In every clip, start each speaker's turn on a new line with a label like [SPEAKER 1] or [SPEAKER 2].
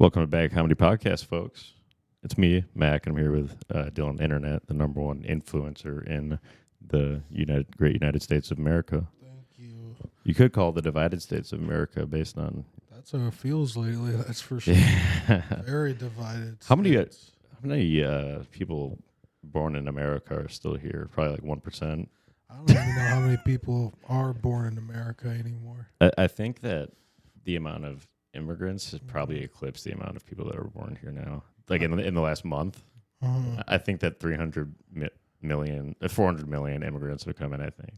[SPEAKER 1] Welcome to Bad Comedy Podcast, folks. It's me, Mack, and I'm here with Dylan Internet, the number one influencer in the great United States of America.
[SPEAKER 2] Thank you.
[SPEAKER 1] You could call it the divided states of America based on...
[SPEAKER 2] That's how it feels lately, that's for sure. Very divided.
[SPEAKER 1] How many people born in America are still here? Probably like 1%.
[SPEAKER 2] I don't even know how many people are born in America anymore.
[SPEAKER 1] I think that the amount of immigrants has probably eclipsed the amount of people that are born here now. Like in the last month, I think that 400 million immigrants have come in, I think.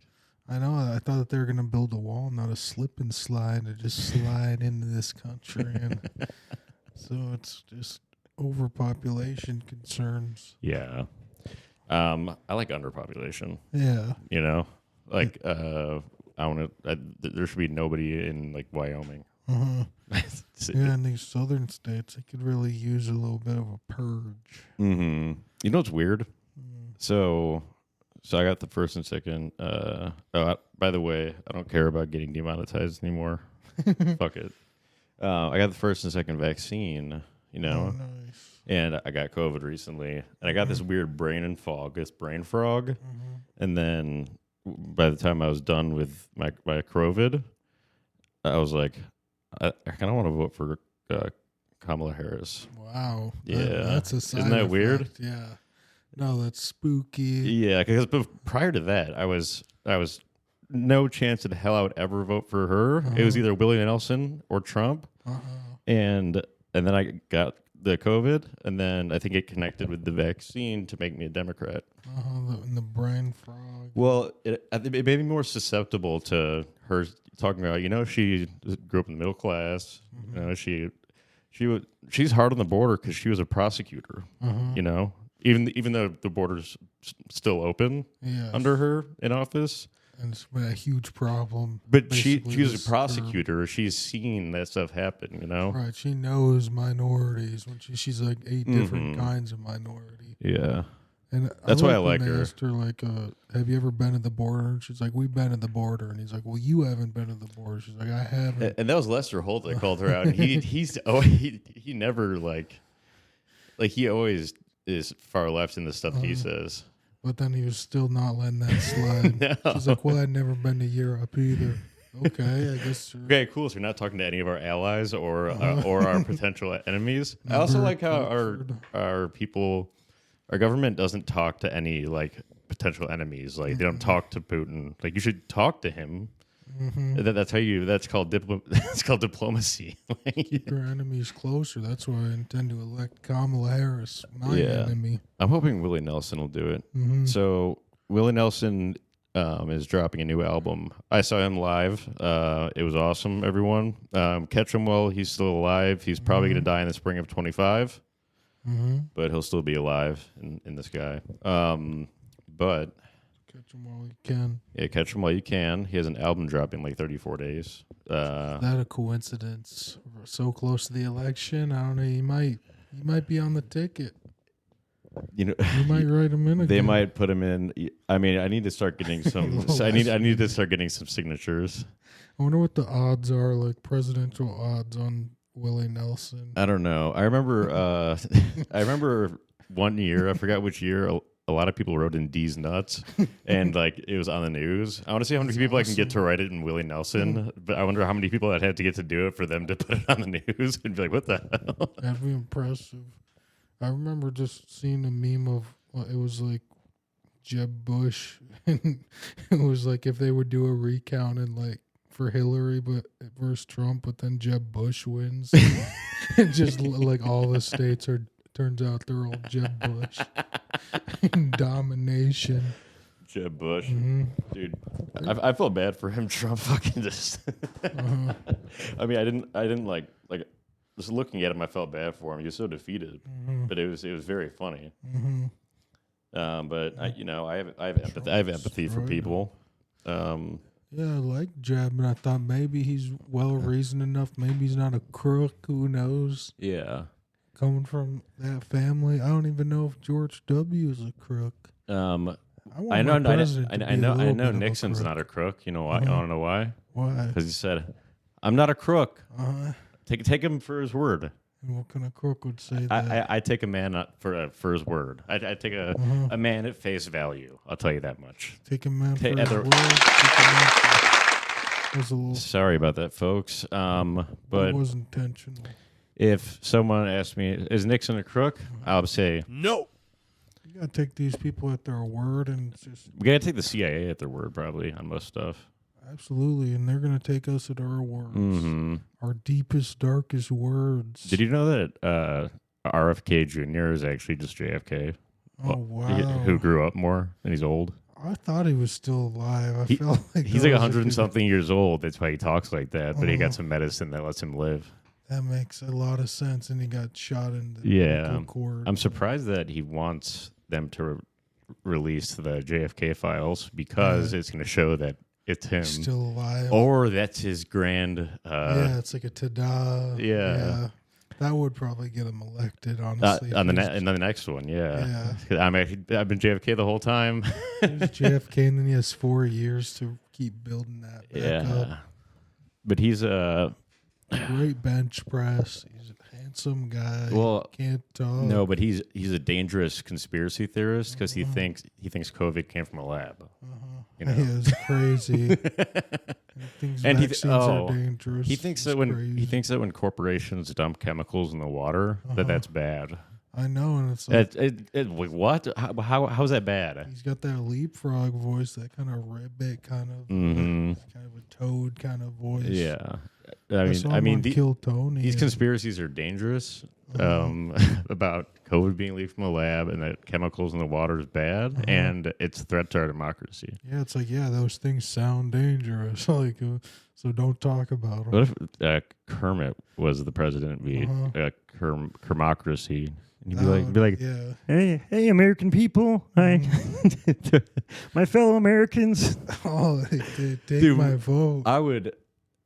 [SPEAKER 2] I know. I thought that they were going to build a wall, not a slip and slide, to just slide into this country. And so it's just overpopulation concerns.
[SPEAKER 1] Yeah. I like underpopulation.
[SPEAKER 2] Yeah.
[SPEAKER 1] You know? Like, there should be nobody in, like, Wyoming.
[SPEAKER 2] Yeah, in these southern states, they could really use a little bit of a purge.
[SPEAKER 1] Mm-hmm. You know what's weird? So I got the first and second. By the way, I don't care about getting demonetized anymore. Fuck it. I got the first and second vaccine, you know,
[SPEAKER 2] Nice.
[SPEAKER 1] and I got COVID recently, and I got this weird brain frog, and then by the time I was done with my COVID, I was like, I kind of want to vote for Kamala Harris.
[SPEAKER 2] Wow.
[SPEAKER 1] Yeah.
[SPEAKER 2] That's a side
[SPEAKER 1] Isn't that
[SPEAKER 2] effect.
[SPEAKER 1] weird?
[SPEAKER 2] Yeah. No, that's spooky.
[SPEAKER 1] Yeah, because prior to that, I was no chance in hell I would ever vote for her. It was either Willie Nelson or Trump, and then I got the COVID, and then I think it connected with the vaccine to make me a Democrat.
[SPEAKER 2] The brain frog.
[SPEAKER 1] Well, it made me more susceptible to her talking about, she grew up in the middle class. She's hard on the border because she was a prosecutor. Even though the border's still open under her in office.
[SPEAKER 2] And it's been a huge problem.
[SPEAKER 1] But she's a prosecutor. She's seen that stuff happen,
[SPEAKER 2] Right. She knows minorities when she's like 8 different kinds of minority.
[SPEAKER 1] Yeah.
[SPEAKER 2] And
[SPEAKER 1] that's why I
[SPEAKER 2] when
[SPEAKER 1] like her.
[SPEAKER 2] Asked her, like, have you ever been at the border? And she's like, we've been at the border. And he's like, well, you haven't been at the border. She's like, I haven't.
[SPEAKER 1] And that was Lester Holt that called her out. And he never he always is far left in the stuff that he says.
[SPEAKER 2] But then he was still not letting that slide.
[SPEAKER 1] No.
[SPEAKER 2] She's like, well, I'd never been to Europe either. Okay, I guess.
[SPEAKER 1] Okay, cool. So we're not talking to any of our allies or our potential enemies. I also like how our people, our government doesn't talk to any potential enemies. Like they don't talk to Putin. Like you should talk to him. That's called diplomacy.
[SPEAKER 2] Keep your enemies closer. That's why I intend to elect Kamala Harris, my enemy.
[SPEAKER 1] I'm hoping Willie Nelson will do it. So Willie Nelson is dropping a new album. I saw him live. It was awesome, everyone. Catch him while he's still alive. He's probably going to die in the spring of 25, but he'll still be alive in the sky. But
[SPEAKER 2] catch him while you can.
[SPEAKER 1] Yeah, catch him while you can. He has an album dropping in 34 days.
[SPEAKER 2] Is that a coincidence? We're so close to the election. I don't know. He might be on the ticket. You might write him in again.
[SPEAKER 1] They might put him in. I mean, I need to start getting some. I need to start getting some signatures.
[SPEAKER 2] I wonder what the odds are, like presidential odds on Willie Nelson.
[SPEAKER 1] I don't know. I remember. I remember one year. I forgot which year. A lot of people wrote in D's nuts, and it was on the news. I want to see how many people I can get to write it in Willie Nelson, but I wonder how many people I'd have to get to do it for them to put it on the news and be like, "What the hell?"
[SPEAKER 2] That'd be impressive. I remember just seeing a meme of it was like Jeb Bush, and it was like if they would do a recount and for Hillary, but versus Trump, but then Jeb Bush wins, and just all the states are. Turns out they're all Jeb Bush. Domination.
[SPEAKER 1] Jeb Bush. Dude, I felt bad for him. Trump fucking just... I mean, I didn't like just looking at him, I felt bad for him. He was so defeated. But it was very funny. But I have empathy for people.
[SPEAKER 2] Yeah, I like Jeb, and I thought maybe he's well-reasoned enough. Maybe he's not a crook. Who knows?
[SPEAKER 1] Yeah.
[SPEAKER 2] Coming from that family, I don't even know if George W. is a crook.
[SPEAKER 1] I know Nixon's not a crook. You know why? I don't know why.
[SPEAKER 2] Why?
[SPEAKER 1] Because he said, "I'm not a crook." Take him for his word.
[SPEAKER 2] And what kind of crook would say that?
[SPEAKER 1] I take a man for his word. I take a man at face value. I'll tell you that much.
[SPEAKER 2] Take a man for his word. Was a little,
[SPEAKER 1] sorry about that, folks. But
[SPEAKER 2] it was intentional.
[SPEAKER 1] if someone asks me, is Nixon a crook? I'll say no.
[SPEAKER 2] You gotta take these people at their word, and just
[SPEAKER 1] We gotta take the CIA at their word, probably, on most stuff.
[SPEAKER 2] absolutely, and they're gonna take us at our words, our deepest, darkest words.
[SPEAKER 1] Did you know that RFK Jr. is actually just JFK?
[SPEAKER 2] Oh wow!
[SPEAKER 1] Who grew up more and he's old?
[SPEAKER 2] I thought he was still alive. I felt like
[SPEAKER 1] he's like 100 and something years old. That's why he talks like that. But he got some medicine that lets him live.
[SPEAKER 2] That makes a lot of sense. And he got shot in the vocal cord.
[SPEAKER 1] I'm surprised that he wants them to release the JFK files because it's going to show that it's him
[SPEAKER 2] still alive,
[SPEAKER 1] or that's his grand.
[SPEAKER 2] It's like a ta-da. Yeah. That would probably get him elected, honestly.
[SPEAKER 1] And then the next one, yeah. I've been JFK the whole time.
[SPEAKER 2] JFK, and then he has 4 years to keep building that back up.
[SPEAKER 1] But he's
[SPEAKER 2] great bench press. He's a handsome guy.
[SPEAKER 1] Well,
[SPEAKER 2] can't talk.
[SPEAKER 1] No, but he's a dangerous conspiracy theorist because he thinks COVID came from a lab. You know?
[SPEAKER 2] He is crazy. He thinks vaccines are dangerous.
[SPEAKER 1] He thinks that when corporations dump chemicals in the water, that's bad.
[SPEAKER 2] I know, and it's like
[SPEAKER 1] what? How's that bad?
[SPEAKER 2] He's got that leapfrog voice, that kind of ribbit kind of kind of a toad kind of voice.
[SPEAKER 1] Yeah, I mean,
[SPEAKER 2] Kill Tony.
[SPEAKER 1] These conspiracies are dangerous. About COVID being leaked from a lab and that chemicals in the water is bad, and it's a threat to our democracy.
[SPEAKER 2] Yeah, it's like, those things sound dangerous. Like, so don't talk about them.
[SPEAKER 1] What if Kermit was the president? Be Kermocracy. And he'd be like, hey, American people, my fellow Americans.
[SPEAKER 2] Take my vote.
[SPEAKER 1] I would.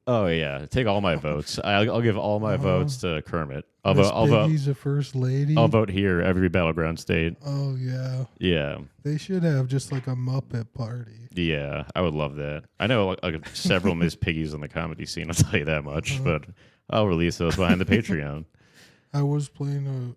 [SPEAKER 1] Oh yeah, take all my votes. I'll give all my votes to Kermit. I'll vote.
[SPEAKER 2] He's a first lady.
[SPEAKER 1] I'll vote here, every battleground state.
[SPEAKER 2] Oh yeah.
[SPEAKER 1] Yeah.
[SPEAKER 2] They should have just like a Muppet party.
[SPEAKER 1] Yeah, I would love that. I know like several Miss Piggies on the comedy scene. I'll tell you that much. But I'll release those behind the Patreon.
[SPEAKER 2] I was playing a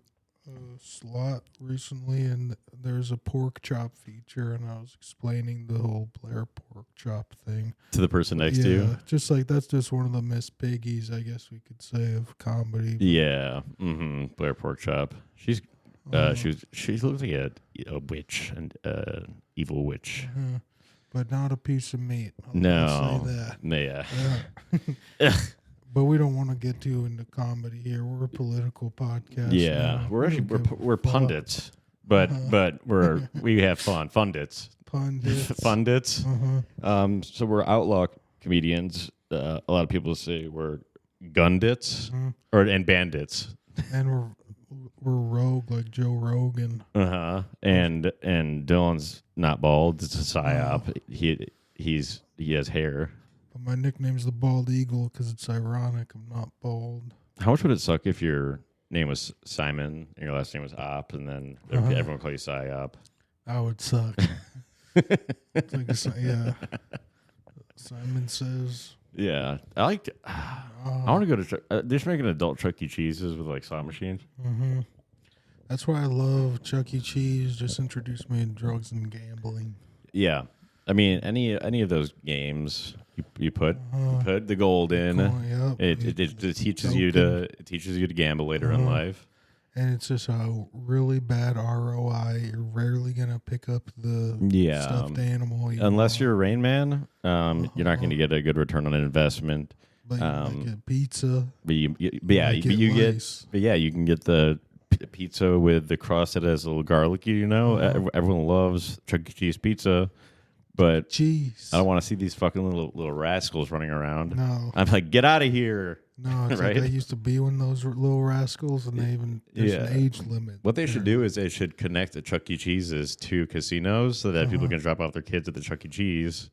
[SPEAKER 2] slot recently, and there's a pork chop feature, and I was explaining the whole Blair pork chop thing
[SPEAKER 1] to the person next to you.
[SPEAKER 2] Just like that's just one of the Miss Piggies, I guess we could say, of comedy.
[SPEAKER 1] Yeah, Blair pork chop. She looks like a witch, and evil witch,
[SPEAKER 2] but not a piece of meat.
[SPEAKER 1] I'll
[SPEAKER 2] say that.
[SPEAKER 1] Yeah.
[SPEAKER 2] But we don't want to get too into comedy here. We're a political podcast.
[SPEAKER 1] Yeah, we're pundits, but we have fun. Pundits. So we're outlaw comedians. A lot of people say we're gundits and bandits.
[SPEAKER 2] And we're rogue like Joe Rogan.
[SPEAKER 1] And Dylan's not bald. It's a psyop. He has hair.
[SPEAKER 2] My nickname's the Bald Eagle because it's ironic. I'm not bald.
[SPEAKER 1] How much would it suck if your name was Simon and your last name was Op, and then everyone would call you Psyop?
[SPEAKER 2] That would suck. It's like Simon Says.
[SPEAKER 1] Yeah, I want to go to. They're just making adult Chuck E. Cheese's with like slot machines.
[SPEAKER 2] That's why I love Chuck E. Cheese. Just introduced me to drugs and gambling.
[SPEAKER 1] Yeah, I mean any of those games. You put the gold in. It teaches you to gamble later in life.
[SPEAKER 2] And it's just a really bad ROI. You're rarely gonna pick up the stuffed animal.
[SPEAKER 1] Unless you're a Rain Man, you're not going to get a good return on investment.
[SPEAKER 2] But you might get pizza.
[SPEAKER 1] You can get the pizza with the crust that has a little garlicky. You know, everyone loves Chuck E. Cheese pizza. But
[SPEAKER 2] jeez,
[SPEAKER 1] I don't want to see these fucking little rascals running around.
[SPEAKER 2] No.
[SPEAKER 1] I'm like, get out of here.
[SPEAKER 2] No, it's right? Like I used to be one of those little rascals, and there's an age limit.
[SPEAKER 1] What they should do is they should connect the Chuck E. Cheese's to casinos so that people can drop off their kids at the Chuck E. Cheese.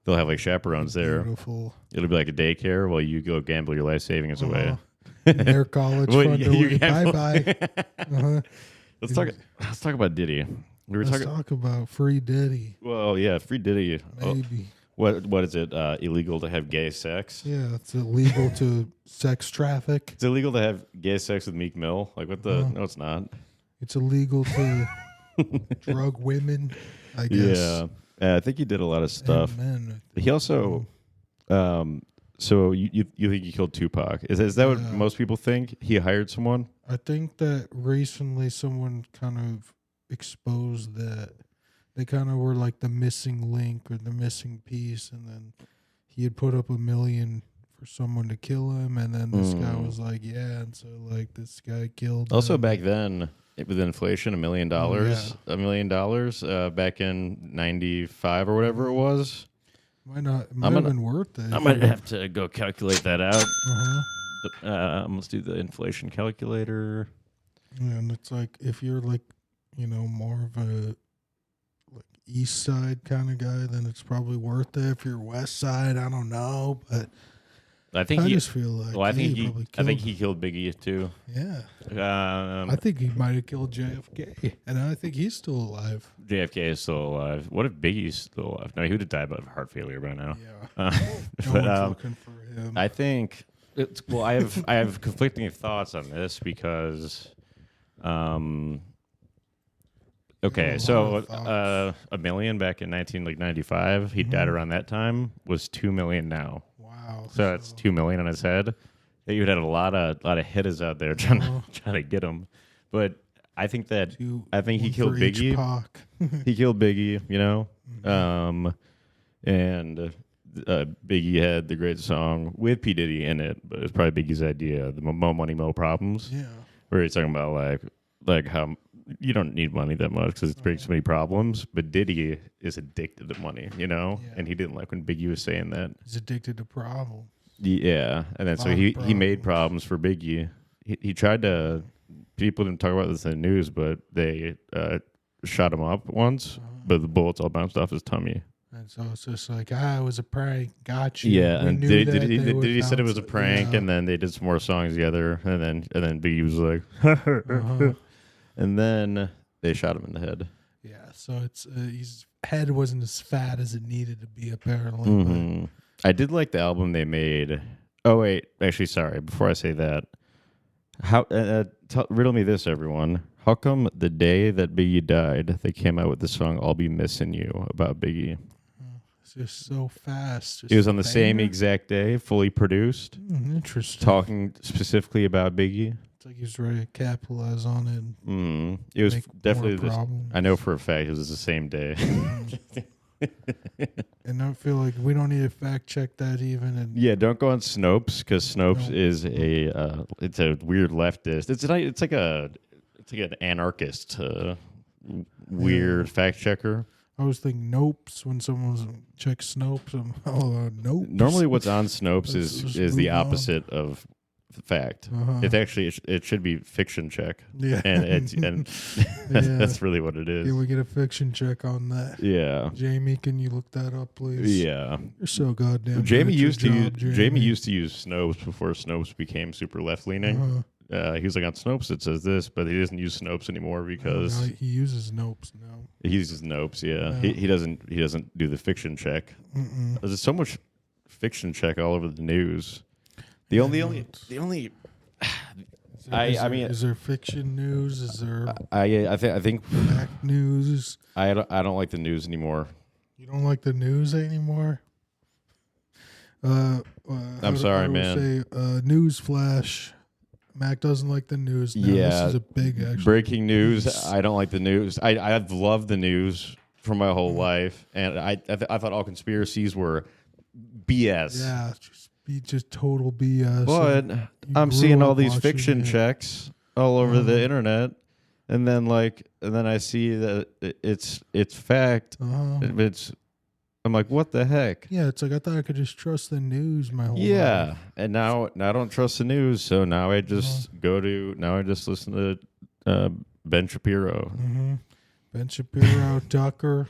[SPEAKER 1] They'll have like chaperones there.
[SPEAKER 2] Beautiful.
[SPEAKER 1] It'll be like a daycare while you go gamble your life savings away.
[SPEAKER 2] Their college fund. Bye-bye.
[SPEAKER 1] Let's talk about Diddy.
[SPEAKER 2] Let's talk about Free Diddy.
[SPEAKER 1] Well, yeah, Free Diddy.
[SPEAKER 2] Maybe.
[SPEAKER 1] What is it? Illegal to have gay sex?
[SPEAKER 2] Yeah, it's illegal to sex traffic.
[SPEAKER 1] It's illegal to have gay sex with Meek Mill. Like what the? No, it's not.
[SPEAKER 2] It's illegal to drug women, I guess.
[SPEAKER 1] Yeah, I think he did a lot of stuff.
[SPEAKER 2] Amen.
[SPEAKER 1] He also, so you think he killed Tupac? Is that what most people think? He hired someone?
[SPEAKER 2] I think that recently someone kind of exposed that they kind of were like the missing link or the missing piece, and then he had put up $1 million for someone to kill him, and then this guy was like, yeah, and so like this guy killed
[SPEAKER 1] Also
[SPEAKER 2] him.
[SPEAKER 1] back then, with inflation, $1 million, $1 million back in '95 or whatever it was.
[SPEAKER 2] Might have been worth it.
[SPEAKER 1] I might have to go calculate that out. Let's do the inflation calculator.
[SPEAKER 2] Yeah, and it's like if you're like, more of a like east side kind of guy, then it's probably worth it. If you're west side, I don't know, but
[SPEAKER 1] I
[SPEAKER 2] just feel like
[SPEAKER 1] I think he killed Biggie too.
[SPEAKER 2] Yeah. I think he might have killed JFK, and I think he's still alive.
[SPEAKER 1] JFK is still alive. What if Biggie's still alive? No, he would have died of heart failure by now.
[SPEAKER 2] Yeah. No one's looking for him.
[SPEAKER 1] I think I have conflicting thoughts on this because okay, so $1 million back in 1995, he died around that time, was $2 million now.
[SPEAKER 2] Wow.
[SPEAKER 1] So that's $2 million on his head. You'd had a lot of hitters out there trying to get him. But I think he killed Biggie. He killed Biggie, and Biggie had the great song with P. Diddy in it, but it was probably Biggie's idea, the Mo Money, Mo Problems.
[SPEAKER 2] Yeah.
[SPEAKER 1] Where he's talking about like how you don't need money that much because it brings so many problems, but Diddy is addicted to money, and he didn't like when Biggie was saying that.
[SPEAKER 2] He's addicted to problems.
[SPEAKER 1] Yeah, and then so he made problems for Biggie. He tried to, people didn't talk about this in the news, but they shot him up once, but the bullets all bounced off his tummy.
[SPEAKER 2] And so it's just like, it was a prank. Got you.
[SPEAKER 1] Yeah, and Diddy said it was a prank, and then they did some more songs together, and then Biggie was like, and then they shot him in the head.
[SPEAKER 2] Yeah, so it's his head wasn't as fat as it needed to be, apparently.
[SPEAKER 1] Mm-hmm. I did like the album they made. Oh wait, actually, sorry. Before I say that, how riddle me this, everyone. How come the day that Biggie died, they came out with the song "I'll Be Missing You" about Biggie?
[SPEAKER 2] It's just so fast.
[SPEAKER 1] It was on the same exact day, fully produced.
[SPEAKER 2] Interesting.
[SPEAKER 1] Talking specifically about Biggie.
[SPEAKER 2] It's like he's ready to capitalize on it.
[SPEAKER 1] It was definitely I know for a fact it was the same day.
[SPEAKER 2] And I feel like we don't need to fact check that even.
[SPEAKER 1] Yeah, don't go on Snopes because Snopes is it's a weird leftist. It's like an anarchist weird fact checker.
[SPEAKER 2] I always think Nopes when someone checks Snopes. Nope.
[SPEAKER 1] Normally, what's on Snopes is the opposite of fact. It should be fiction check.
[SPEAKER 2] Yeah,
[SPEAKER 1] and that's really what it is.
[SPEAKER 2] Yeah, we get a fiction check on that.
[SPEAKER 1] Yeah,
[SPEAKER 2] Jamie, can you look that up, please?
[SPEAKER 1] Yeah,
[SPEAKER 2] you're so goddamn.
[SPEAKER 1] Jamie used to use Snopes before Snopes became super left leaning. He was like, on Snopes it says this, but he doesn't use Snopes anymore because
[SPEAKER 2] he uses Snopes now.
[SPEAKER 1] He uses Snopes, yeah. He doesn't do the fiction check. There's so much fiction check all over the news. The only
[SPEAKER 2] is there fiction news? Is there
[SPEAKER 1] I think
[SPEAKER 2] fact news?
[SPEAKER 1] I don't like the news anymore.
[SPEAKER 2] You don't like the news anymore?
[SPEAKER 1] I'm sorry, man.
[SPEAKER 2] News flash. Mac doesn't like the news now.
[SPEAKER 1] Yeah,
[SPEAKER 2] this is a big
[SPEAKER 1] breaking news. I don't like the news. I've loved the news for my whole life, and I thought all conspiracies were BS.
[SPEAKER 2] Yeah, just total BS.
[SPEAKER 1] But I'm seeing all these fiction checks all over the internet, and then I see that it's fact. I'm like, what the heck?
[SPEAKER 2] Yeah, it's like I thought I could just trust the news my whole life.
[SPEAKER 1] Yeah, and now I don't trust the news, so now I just listen to Ben Shapiro.
[SPEAKER 2] Ben Shapiro, Tucker.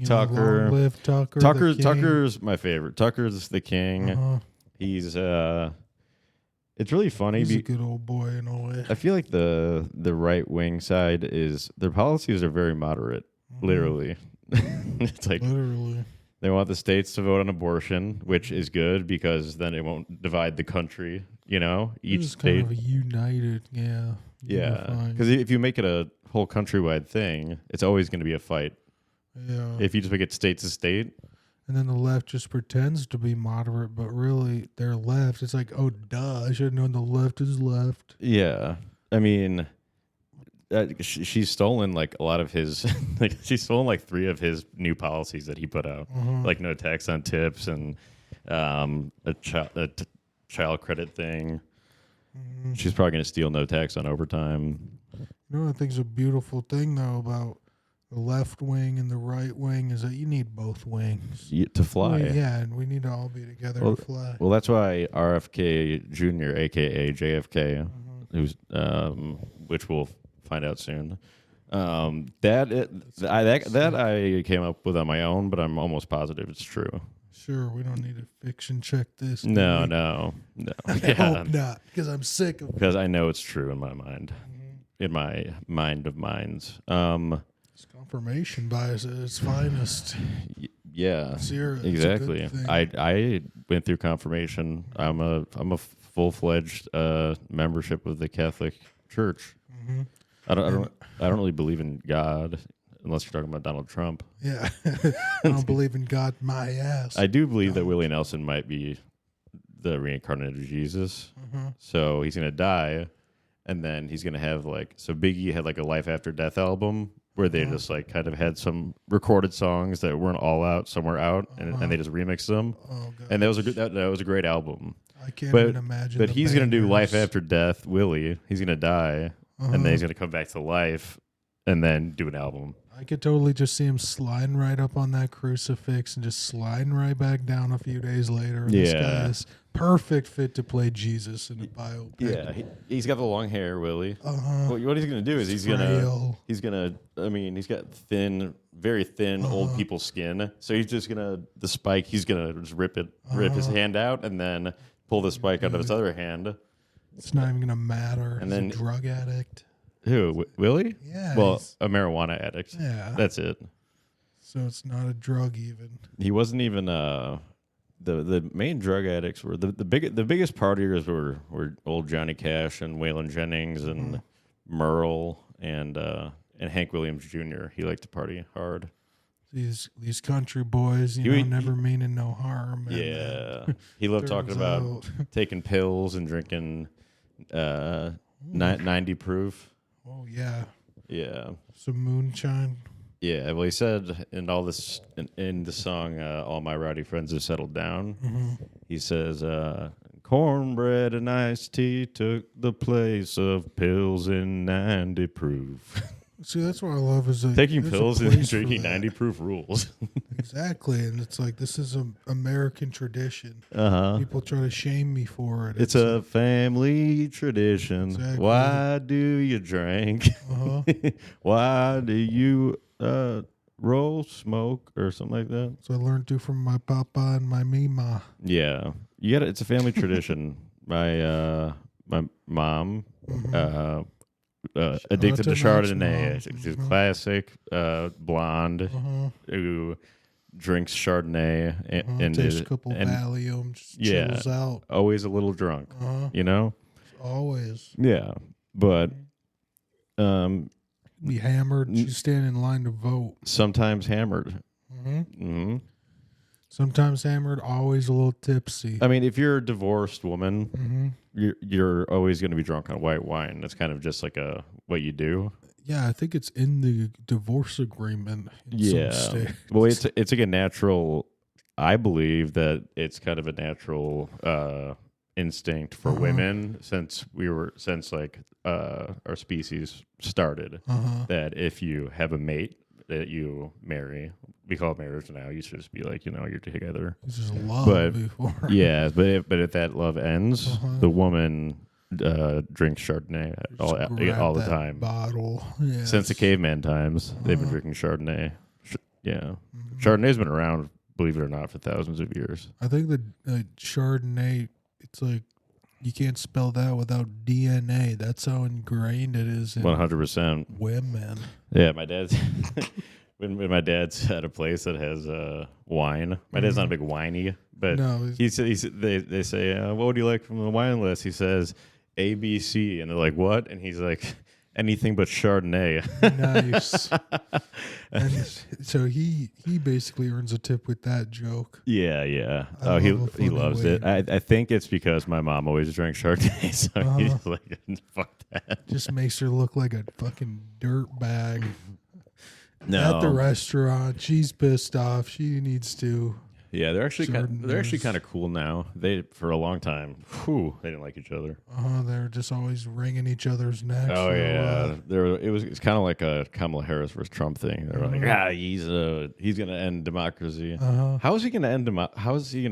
[SPEAKER 1] Tucker.
[SPEAKER 2] Long live Tucker.
[SPEAKER 1] Tucker's my favorite. Tucker's the king. He's it's really funny.
[SPEAKER 2] He's a good old boy in a way.
[SPEAKER 1] I feel like the right wing side their policies are very moderate. Literally. It's like
[SPEAKER 2] literally.
[SPEAKER 1] They want the states to vote on abortion, which is good because then it won't divide the country. Each state.
[SPEAKER 2] Kind of united, yeah.
[SPEAKER 1] Yeah, because if you make it a whole countrywide thing, it's always going to be a fight.
[SPEAKER 2] Yeah.
[SPEAKER 1] If you just make it state to state.
[SPEAKER 2] And then the left just pretends to be moderate, but really they're left. It's like, oh, duh, I should have known the left is left.
[SPEAKER 1] Yeah. I mean, she's stolen like a lot of his, she's stolen like 3 of his new policies that he put out, like no tax on tips and a child credit thing. She's probably going to steal no tax on overtime.
[SPEAKER 2] I think it's a beautiful thing, though, about the left wing and the right wing is that you need both wings.
[SPEAKER 1] To fly.
[SPEAKER 2] And we need to all be together to fly.
[SPEAKER 1] Well, that's why RFK Jr., a.k.a. JFK, who's which we'll find out soon, that I came up with on my own, but I'm almost positive it's true.
[SPEAKER 2] Sure, we don't need to fiction check this.
[SPEAKER 1] No.
[SPEAKER 2] I hope not, because I'm sick of it.
[SPEAKER 1] Because I know it's true in my mind, in my mind of minds.
[SPEAKER 2] It's confirmation bias at its finest.
[SPEAKER 1] Yeah, exactly. I went through confirmation. I'm a full-fledged membership of the Catholic Church. I don't really believe in God. Unless you're talking about Donald Trump.
[SPEAKER 2] Yeah. I don't believe in God, my ass.
[SPEAKER 1] I do believe that Willie Nelson might be the reincarnated Jesus. So he's going to die, and then he's going to have so Biggie had a Life After Death album where they just kind of had some recorded songs that weren't all out, some were out, and they just remixed them.
[SPEAKER 2] Oh, God.
[SPEAKER 1] And that was a great album.
[SPEAKER 2] I can't even imagine.
[SPEAKER 1] But he's going to do Life After Death, Willie. He's going to die, and then he's going to come back to life and then do an album.
[SPEAKER 2] I could totally just see him sliding right up on that crucifix and just sliding right back down a few days later. This guy is perfect fit to play Jesus in a biopic.
[SPEAKER 1] Yeah, he's got the long hair, Willie. What he's going to do is he's got very thin old people skin. So he's just going to, he's going to just rip his hand out and then pull the spike out of his other hand.
[SPEAKER 2] It's not even going to matter.
[SPEAKER 1] And
[SPEAKER 2] he's
[SPEAKER 1] then
[SPEAKER 2] a drug addict.
[SPEAKER 1] Who, Willie?
[SPEAKER 2] Yeah.
[SPEAKER 1] Well, a marijuana addict.
[SPEAKER 2] Yeah.
[SPEAKER 1] That's it.
[SPEAKER 2] So it's not a drug even.
[SPEAKER 1] He wasn't even the main drug addicts were the biggest partiers were old Johnny Cash and Waylon Jennings and Merle and Hank Williams Jr. He liked to party hard.
[SPEAKER 2] These country boys, never meaning no harm.
[SPEAKER 1] Yeah. He loved talking about taking pills and drinking 90 proof.
[SPEAKER 2] Oh, yeah.
[SPEAKER 1] Yeah.
[SPEAKER 2] Some moonshine.
[SPEAKER 1] Yeah, well, he said in all this in the song, "All My Rowdy Friends Have Settled Down." He says, "Cornbread and iced tea took the place of pills in 90 proof."
[SPEAKER 2] See, that's what I love is
[SPEAKER 1] taking pills and drinking 90 proof rules.
[SPEAKER 2] Exactly, and it's like this is an American tradition. People try to shame me for it.
[SPEAKER 1] It's a family tradition.
[SPEAKER 2] Exactly.
[SPEAKER 1] Why do you drink? Why do you roll, smoke, or something like that?
[SPEAKER 2] So I learned to from my papa and my mima.
[SPEAKER 1] Yeah, it's a family tradition. My mom. Addicted to Chardonnay. She's classic blonde who drinks Chardonnay and
[SPEAKER 2] takes a couple Valium, just chills out.
[SPEAKER 1] Always a little drunk,
[SPEAKER 2] Always.
[SPEAKER 1] Yeah, but
[SPEAKER 2] be hammered. She's standing in line to vote.
[SPEAKER 1] Sometimes hammered.
[SPEAKER 2] Sometimes hammered, always a little tipsy.
[SPEAKER 1] I mean, if you're a divorced woman, you're always going to be drunk on white wine. That's kind of just like what you do.
[SPEAKER 2] Yeah, I think it's in the divorce agreement.
[SPEAKER 1] Well, it's like a natural. I believe that it's kind of a natural instinct for women since our species started. That if you have a mate that you marry, we call it marriage now. You should just be like, you're together.
[SPEAKER 2] It's just love before.
[SPEAKER 1] Yeah, but if that love ends, the woman drinks Chardonnay all the time.
[SPEAKER 2] Bottle. Yes.
[SPEAKER 1] Since the caveman times, they've been drinking Chardonnay. Chardonnay's been around, believe it or not, for thousands of years.
[SPEAKER 2] I think the Chardonnay, it's like you can't spell that without DNA. That's how ingrained it is in
[SPEAKER 1] 100%
[SPEAKER 2] women.
[SPEAKER 1] Yeah, my dad's when my dad's at a place that has wine. My dad's not a big winey, but
[SPEAKER 2] No,
[SPEAKER 1] they say, what would you like from the wine list? He says ABC, and they're like, what? And he's like, anything but Chardonnay.
[SPEAKER 2] nice. And so he basically earns a tip with that joke.
[SPEAKER 1] Yeah.
[SPEAKER 2] I
[SPEAKER 1] He
[SPEAKER 2] love a funny
[SPEAKER 1] loves it. I think it's because my mom always drank Chardonnay, so he's like, fuck that.
[SPEAKER 2] Just makes her look like a fucking dirt bag.
[SPEAKER 1] No.
[SPEAKER 2] At the restaurant, she's pissed off. She needs to.
[SPEAKER 1] Yeah, they're actually kind of cool now. They for a long time, they didn't like each other.
[SPEAKER 2] They're just always wringing each other's necks.
[SPEAKER 1] Oh yeah, it's kind of like a Kamala Harris versus Trump thing. They're like, he's gonna end democracy. How is he gonna end democracy? I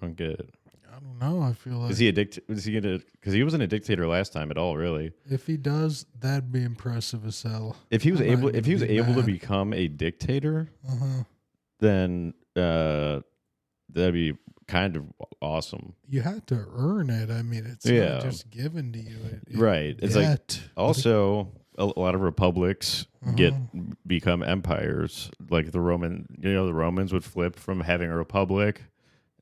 [SPEAKER 1] don't get it.
[SPEAKER 2] I don't know. I feel like
[SPEAKER 1] is he a Is he gonna? Because he wasn't a dictator last time at all, really.
[SPEAKER 2] If he does, that'd be impressive as hell.
[SPEAKER 1] If he was able to become a dictator, then that'd be kind of awesome.
[SPEAKER 2] You had to earn it. I mean, it's not just given to you.
[SPEAKER 1] Right. It's like also a lot of republics become empires. Like the Romans would flip from having a republic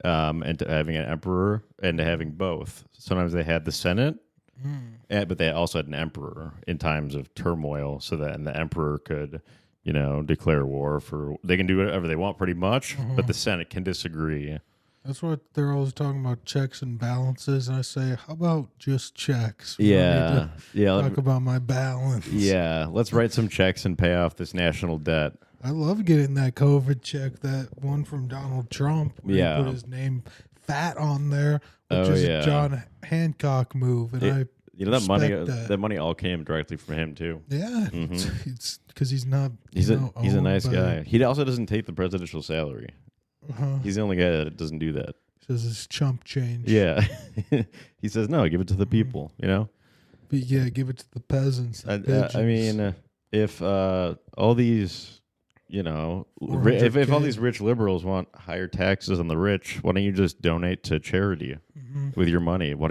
[SPEAKER 1] and to having an emperor and to having both. Sometimes they had the Senate, but they also had an emperor in times of turmoil, so that the emperor could declare war they can do whatever they want pretty much, but the Senate can disagree.
[SPEAKER 2] That's what they're always talking about, checks and balances. And I say, how about just checks?
[SPEAKER 1] Talk
[SPEAKER 2] about my balance.
[SPEAKER 1] Yeah, let's write some checks and pay off this national debt.
[SPEAKER 2] I love getting that COVID check, that one from Donald Trump. Where he put his name fat on there, which is a John Hancock move. And
[SPEAKER 1] that money all came directly from him too.
[SPEAKER 2] Yeah, it's because he's not.
[SPEAKER 1] He's a nice guy. He also doesn't take the presidential salary. He's the only guy that doesn't do that.
[SPEAKER 2] Says it's chump change.
[SPEAKER 1] Yeah, he says no, give it to the people.
[SPEAKER 2] But yeah, give it to the peasants.
[SPEAKER 1] I mean, if all these, if all these rich liberals want higher taxes on the rich, why don't you just donate to charity with your money? Why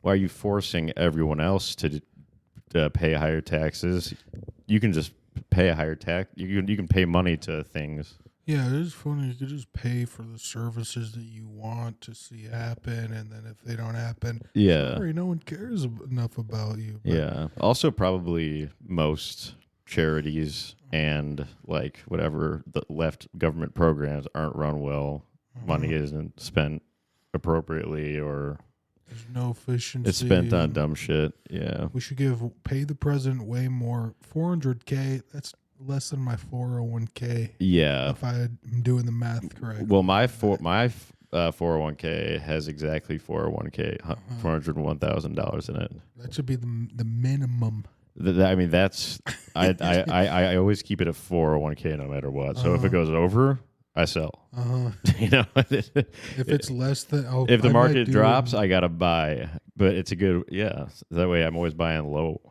[SPEAKER 1] are you forcing everyone else to pay higher taxes? You can just pay a higher tax. You can pay money to things.
[SPEAKER 2] Yeah, it is funny. You could just pay for the services that you want to see happen, and then if they don't happen, sorry, no one cares enough about you. But
[SPEAKER 1] yeah. Also, probably most charities and like whatever the left government programs aren't run well. Money isn't spent appropriately, or
[SPEAKER 2] there's no efficiency.
[SPEAKER 1] It's spent on dumb shit. Yeah.
[SPEAKER 2] We should pay the president way more. $400K. That's less than my 401k.
[SPEAKER 1] Yeah.
[SPEAKER 2] If I'm doing the math correctly.
[SPEAKER 1] Well, my 401k has exactly $401,000 in it.
[SPEAKER 2] That should be the minimum.
[SPEAKER 1] I always keep it at 401k no matter what. So if it goes over, I sell. If
[SPEAKER 2] it's less than,
[SPEAKER 1] if the market drops, I gotta buy. But it's a good, that way I'm always buying low.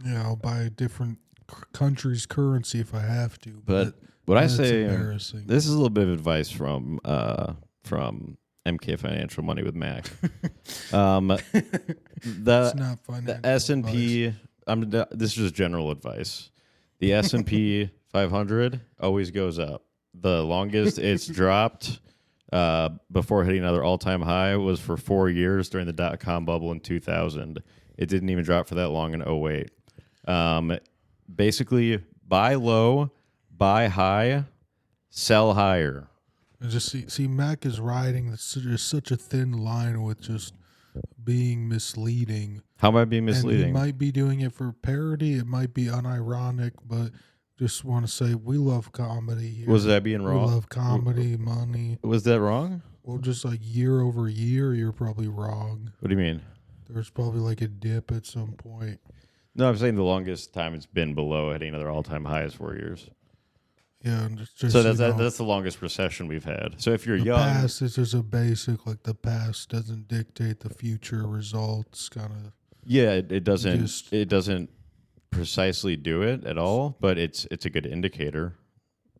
[SPEAKER 2] Yeah, I'll buy a different country's currency if I have to.
[SPEAKER 1] But what I say, this is a little bit of advice from MK Financial Money with Mack.
[SPEAKER 2] It's not financial
[SPEAKER 1] the S&P. This is just general advice. The S&P 500 always goes up. The longest it's dropped before hitting another all-time high was for 4 years during the dot-com bubble in 2000. It didn't even drop for that long in 2008. Basically, buy low, buy high, sell higher.
[SPEAKER 2] And just see, Mack is riding such a thin line with just being misleading.
[SPEAKER 1] How am I being misleading?
[SPEAKER 2] And he might be doing it for parody. It might be unironic, but just want to say we love comedy here.
[SPEAKER 1] Was that being wrong?
[SPEAKER 2] We love comedy, money.
[SPEAKER 1] Was that wrong?
[SPEAKER 2] Well, just like year over year, you're probably wrong.
[SPEAKER 1] What do you mean?
[SPEAKER 2] There's probably like a dip at some point.
[SPEAKER 1] No, I'm saying the longest time it's been below hitting another all-time high is 4 years.
[SPEAKER 2] Yeah, and just
[SPEAKER 1] so that's the longest recession we've had. So if you're young,
[SPEAKER 2] past is just a basic, like the past doesn't dictate the future results, kind of.
[SPEAKER 1] Yeah, it doesn't precisely do it at all, but it's a good indicator.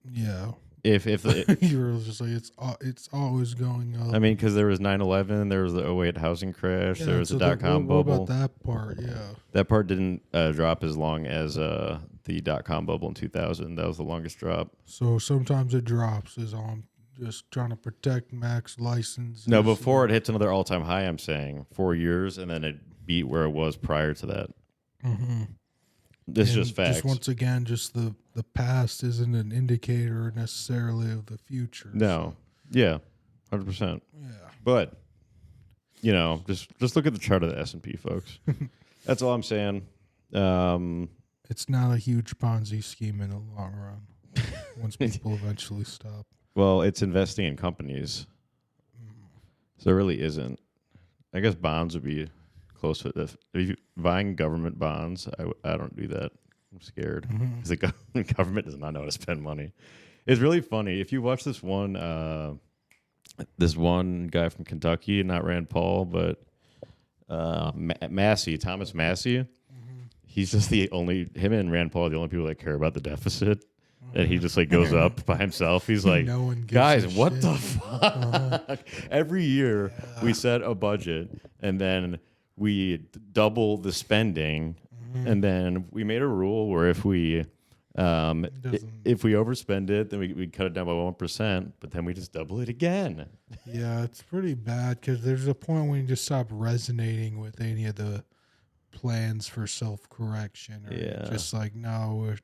[SPEAKER 2] Yeah.
[SPEAKER 1] If
[SPEAKER 2] you're just like it's always going up.
[SPEAKER 1] I mean, because there was 9/11, there was the 2008 housing crash, there was the dot-com bubble.
[SPEAKER 2] What about that part? Yeah,
[SPEAKER 1] that part didn't drop as long as the the .com bubble in 2000. That was the longest drop.
[SPEAKER 2] So sometimes it drops. Is on just trying to protect Mack's license.
[SPEAKER 1] No, before it hits another all-time high, I'm saying 4 years, and then it beat where it was prior to that.
[SPEAKER 2] Mm-hmm.
[SPEAKER 1] This is just facts.
[SPEAKER 2] Just once again, just the past isn't an indicator necessarily of the future.
[SPEAKER 1] No. So. Yeah, 100%.
[SPEAKER 2] Yeah.
[SPEAKER 1] But, you know, just look at the chart of the S&P, folks. That's all I'm saying.
[SPEAKER 2] It's not a huge Ponzi scheme in the long run once people eventually stop.
[SPEAKER 1] Well, it's investing in companies. So it really isn't. I guess bonds would be close to this. If you buying government bonds, I don't do that. I'm scared. Because the government does not know how to spend money. It's really funny. If you watch this one guy from Kentucky, not Rand Paul, but Thomas Massey, he's just him and Rand Paul are the only people that care about the deficit. And he just like goes up by himself. He's like, guys, what the fuck? Every year we set a budget and then we double the spending. And then we made a rule where if we overspend it, then we cut it down by 1%, but then we just double it again.
[SPEAKER 2] Yeah, it's pretty bad because there's a point when you just stop resonating with any of the plans for self-correction. Or just like, no, we're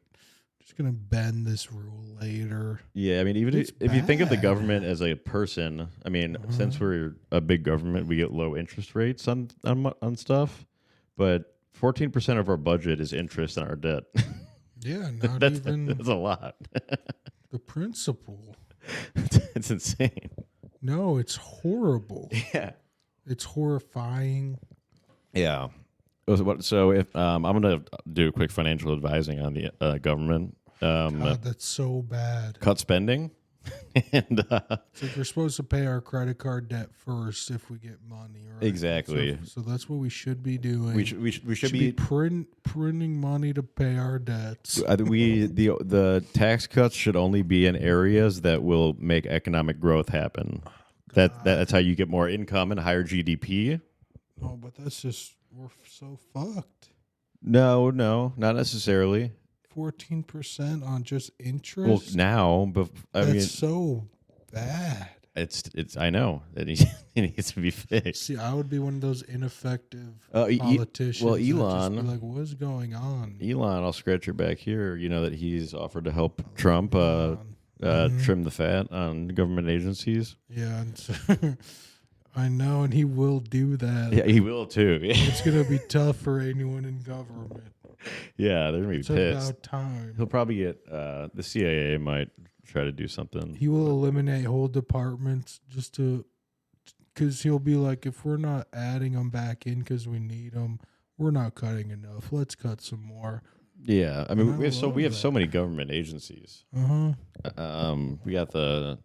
[SPEAKER 2] just going to bend this rule later. Yeah, I mean, even if you think of the government as a person, I mean, since we're a big government, we get low interest rates on stuff, but 14% of our budget is interest on our debt. Yeah, that's a lot. The principle. It's insane. No, it's horrible. Yeah. It's horrifying. Yeah. So if I'm going to do a quick financial advising on the government. God, that's so bad. Cut spending. And so we're supposed to pay our credit card debt first if we get money, right? Exactly. So that's what we should be doing. We should be printing money to pay our debts. The tax cuts should only be in areas that will make economic growth happen. That's how you get more income and higher GDP. No, but that's just we're so fucked. No, not necessarily. 14% on just interest. Well, now, but that's so bad. It's. I know it needs to be fixed. See, I would be one of those ineffective politicians. Well, Elon, just be like, what's going on? Elon, I'll scratch your back here. You know that he's offered to help Trump trim the fat on government agencies. Yeah, I know, and he will do that. Yeah, he will too. It's gonna be tough for anyone in government. Yeah, they're going to be pissed. About time. He'll probably get the CIA might try to do something. He will eliminate whole departments because he'll be like, if we're not adding them back in because we need them, we're not cutting enough. Let's cut some more. Yeah, I mean, we have so many government agencies. We got the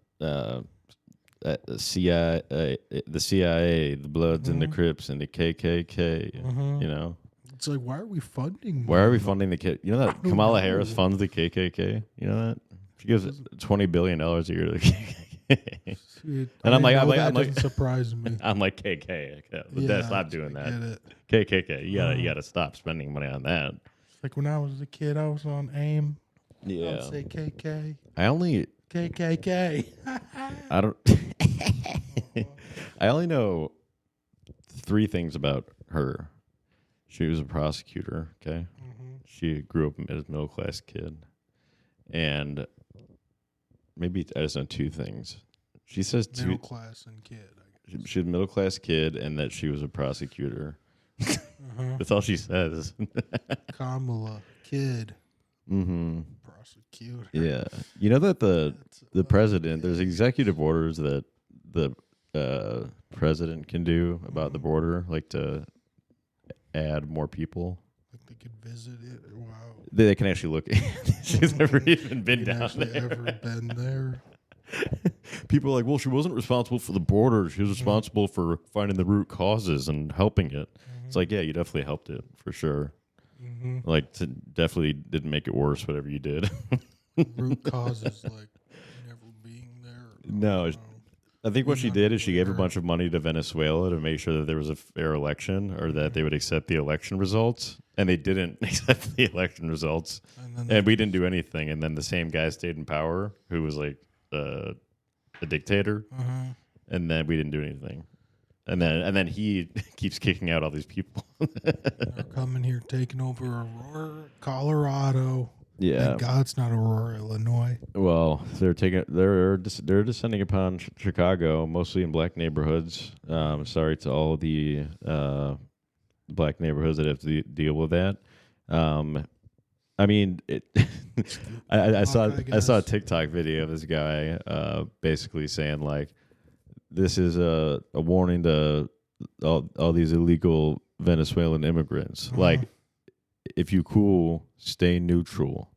[SPEAKER 2] CIA, the Bloods and the Crips and the KKK. You know. It's like, why are we funding? Why are we funding the kid? You know that Kamala Harris funds the KKK. You know that she gives $20 billion a year to the KKK. And I'm like, doesn't surprise me. I'm like, KK. Stop doing that. KKK. You gotta stop spending money on that. Like when I was a kid, I was on AIM. Yeah. I would say KK. KKK. I don't. I only know 3 things about her. She was a prosecutor, okay? She grew up as a middle-class kid. And maybe I just know 2 things. She says middle-class and kid, I guess. She's a middle-class kid and that she was a prosecutor. That's all she says. Kamala, kid. Prosecutor. Yeah. You know that the president, there's executive orders that the president can do about the border, like to add more people. Like they could visit it. Wow. They can actually look. She's never even been down there. Ever been there? People are like, well, she wasn't responsible for the border. She was responsible for finding the root causes and helping it. It's like, yeah, you definitely helped it for sure. Like, definitely didn't make it worse. Whatever you did. Root causes like never being there. No.
[SPEAKER 1] I think what she did is she gave a bunch of money to Venezuela to make sure that there was a fair election or that they would accept the election results. And they didn't accept the election results. And we didn't do anything. And then the same guy stayed in power who was like a dictator. And then we didn't do anything. And then he keeps kicking out all these people.
[SPEAKER 2] They're coming here, taking over Aurora, Colorado.
[SPEAKER 1] Yeah.
[SPEAKER 2] Thank God it's not Aurora, Illinois.
[SPEAKER 1] Well, they're descending upon Chicago, mostly in black neighborhoods. Sorry to all the black neighborhoods that have to deal with that. I mean, I saw a TikTok video of this guy basically saying like, this is a warning to all these illegal Venezuelan immigrants. Like, if you cool, stay neutral.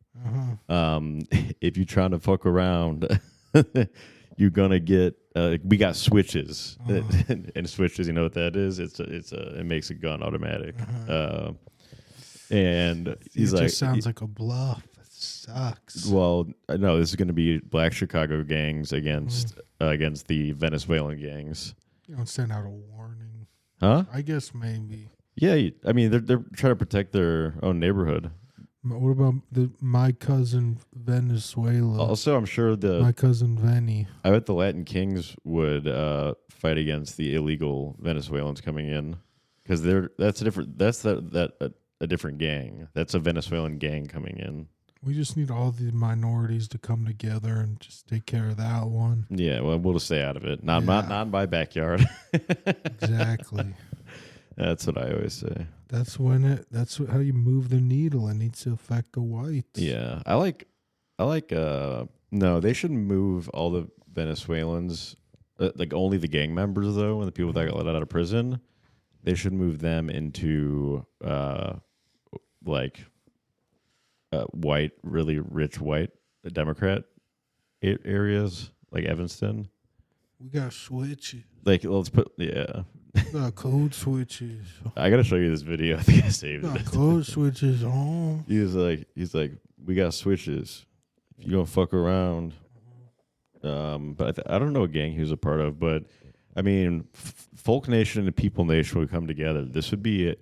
[SPEAKER 1] If you're trying to fuck around, you're gonna get. We got switches, and switches. You know what that is? It makes a gun automatic. And he's like,
[SPEAKER 2] it just sounds like a bluff. It sucks.
[SPEAKER 1] Well, no, this is going to be black Chicago gangs against the Venezuelan gangs.
[SPEAKER 2] You don't send out a warning,
[SPEAKER 1] huh?
[SPEAKER 2] I guess maybe.
[SPEAKER 1] Yeah, I mean they're trying to protect their own neighborhood.
[SPEAKER 2] What about my cousin Venezuela?
[SPEAKER 1] Also, I'm sure
[SPEAKER 2] my cousin Venny.
[SPEAKER 1] I bet the Latin Kings would fight against the illegal Venezuelans coming in because that's a different gang. That's a Venezuelan gang coming in.
[SPEAKER 2] We just need all the minorities to come together and just take care of that one.
[SPEAKER 1] Yeah, well, we'll just stay out of it. Not in my backyard.
[SPEAKER 2] Exactly.
[SPEAKER 1] That's what I always say.
[SPEAKER 2] That's how you move the needle. It needs to affect the whites.
[SPEAKER 1] Yeah. I like no, they shouldn't move all the Venezuelans, like only the gang members though, and the people that got let out of prison. They should move them into white, really rich white Democrat areas like Evanston.
[SPEAKER 2] We got switches.
[SPEAKER 1] Like let's put
[SPEAKER 2] Got code switches.
[SPEAKER 1] I gotta show you this video. I think I saved it.
[SPEAKER 2] Code switches on.
[SPEAKER 1] He's like, we got switches. If you gonna fuck around, but I don't know what gang he was a part of. But I mean, Folk Nation and People Nation would come together. This would be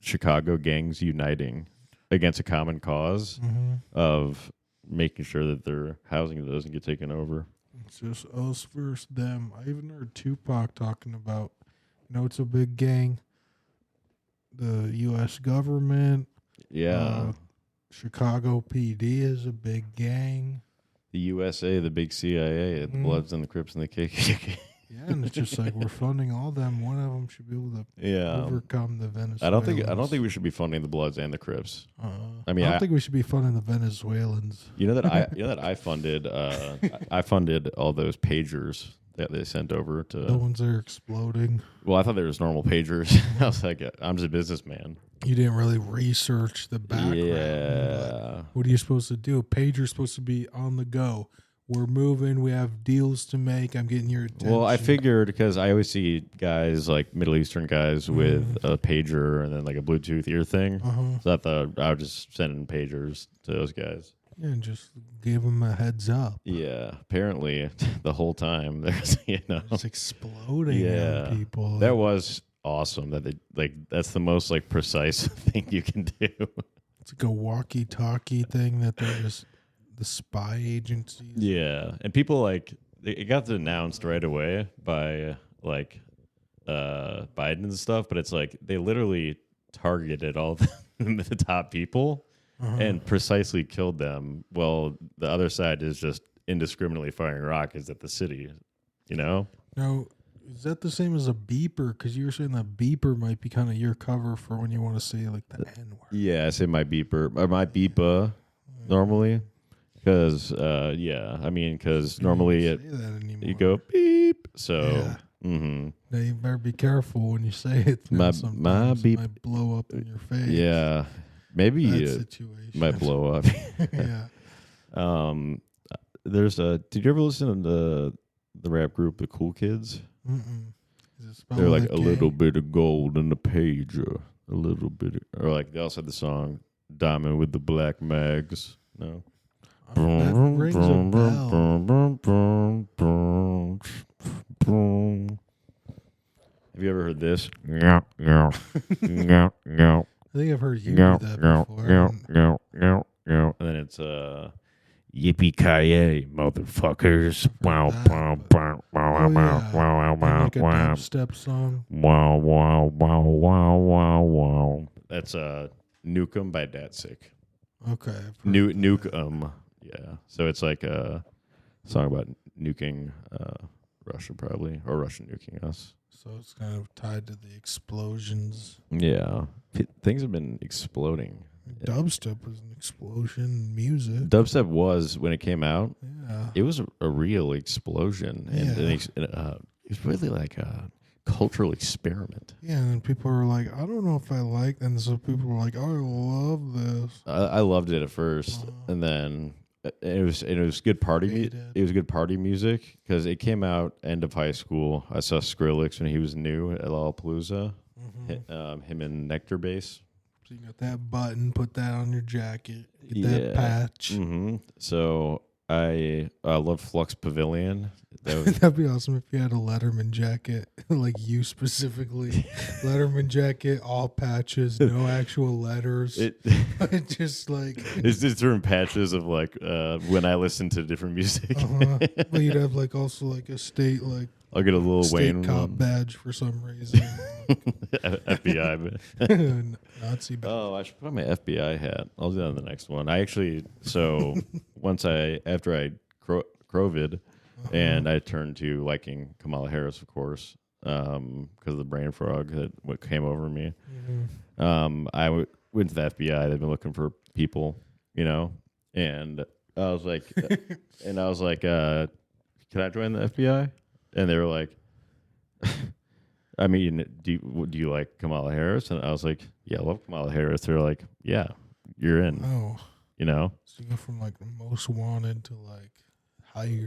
[SPEAKER 1] Chicago gangs uniting against a common cause of making sure that their housing doesn't get taken over.
[SPEAKER 2] It's just us versus them. I even heard Tupac talking about. It's a big gang. The U.S. government.
[SPEAKER 1] Yeah.
[SPEAKER 2] Chicago PD is a big gang.
[SPEAKER 1] The USA, the big CIA, the Bloods and the Crips and the KKK.
[SPEAKER 2] Yeah, and it's just like we're funding all them. One of them should be able to overcome the Venezuelans.
[SPEAKER 1] I don't think we should be funding the Bloods and the Crips.
[SPEAKER 2] I don't think we should be funding the Venezuelans.
[SPEAKER 1] You know that I funded I funded all those pagers that they sent over to
[SPEAKER 2] the ones that are exploding.
[SPEAKER 1] Well, I thought they were just normal pagers. I was like, I'm just a businessman.
[SPEAKER 2] You didn't really research the background.
[SPEAKER 1] Yeah.
[SPEAKER 2] What are you supposed to do? A pager's supposed to be on the go. We're moving. We have deals to make. I'm getting your attention.
[SPEAKER 1] Well, I figured because I always see guys like Middle Eastern guys with a pager and then like a Bluetooth ear thing. So I thought I would just send in pagers to those guys.
[SPEAKER 2] Yeah, and just give them a heads up.
[SPEAKER 1] Yeah, apparently the whole time there's
[SPEAKER 2] it's exploding on people.
[SPEAKER 1] That was awesome. That's the most like precise thing you can do.
[SPEAKER 2] It's like a walkie-talkie thing that they're just the spy agencies.
[SPEAKER 1] Yeah, and people it got announced right away by Biden and stuff, but it's like they literally targeted all the top people. And precisely killed them. Well, the other side is just indiscriminately firing rockets at the city,
[SPEAKER 2] Now, is that the same as a beeper? Because you were saying that beeper might be kind of your cover for when you want to say like the N word.
[SPEAKER 1] Yeah, I say my beeper or my beepa normally. Because, because normally you go beep. So,
[SPEAKER 2] Now you better be careful when you say it.
[SPEAKER 1] My beep
[SPEAKER 2] might blow up in your face.
[SPEAKER 1] Yeah. Maybe it might blow up.
[SPEAKER 2] Yeah.
[SPEAKER 1] Did you ever listen to the rap group, The Cool Kids? They're like a little bit of gold in the pager. A little bit. Or like they also had the song Diamond with the Black Mags. No.
[SPEAKER 2] That rings a bell.
[SPEAKER 1] Have you ever heard this?
[SPEAKER 2] I think I've heard you do that before.
[SPEAKER 1] And then it's yippee-ki-yay, motherfuckers. Wow, wow, wow, wow, wow, wow,
[SPEAKER 2] Like a
[SPEAKER 1] wow.
[SPEAKER 2] dubstep song.
[SPEAKER 1] Wow, wow, wow, wow, wow, wow. That's Nuke 'em by Datsik.
[SPEAKER 2] Okay.
[SPEAKER 1] Nuke 'em. Yeah. So it's like a song about nuking Russia, probably, or Russia nuking us.
[SPEAKER 2] So it's kind of tied to the explosions.
[SPEAKER 1] Yeah. Things have been exploding.
[SPEAKER 2] Dubstep was an explosion in music.
[SPEAKER 1] Dubstep was, when it came out,
[SPEAKER 2] Yeah.
[SPEAKER 1] it was a real explosion. And it was really like a cultural experiment.
[SPEAKER 2] Yeah, and people were like, I don't know if I like, and so people were like, oh, I love this.
[SPEAKER 1] I loved it at first, and then it was good party. It was good party music because it came out end of high school. I saw Skrillex when he was new at Lollapalooza. Him and Nectar Bass.
[SPEAKER 2] So you got that button, put that on your jacket, get that patch.
[SPEAKER 1] Mm-hmm. So I love Flux Pavilion.
[SPEAKER 2] That'd be awesome if you had a Letterman jacket, like you specifically. Letterman jacket, all patches, no actual letters. Just like
[SPEAKER 1] it's just different patches of like when I listen to different music.
[SPEAKER 2] But you'd have like also like a state like
[SPEAKER 1] I'll get a little
[SPEAKER 2] state
[SPEAKER 1] Wayne
[SPEAKER 2] cop badge for some reafson.
[SPEAKER 1] FBI.
[SPEAKER 2] Nazi badge.
[SPEAKER 1] Oh, I should put on my FBI hat. I'll do that on the next one. I actually after I COVID. And I turned to liking Kamala Harris, of course, because of the brain frog that came over me. I went to the FBI. They've been looking for people, and I was like, can I join the FBI? And they were like, I mean, do you like Kamala Harris? And I was like, yeah, I love Kamala Harris. They're like, yeah, you're in.
[SPEAKER 2] Oh,
[SPEAKER 1] So
[SPEAKER 2] you go from like most wanted to like.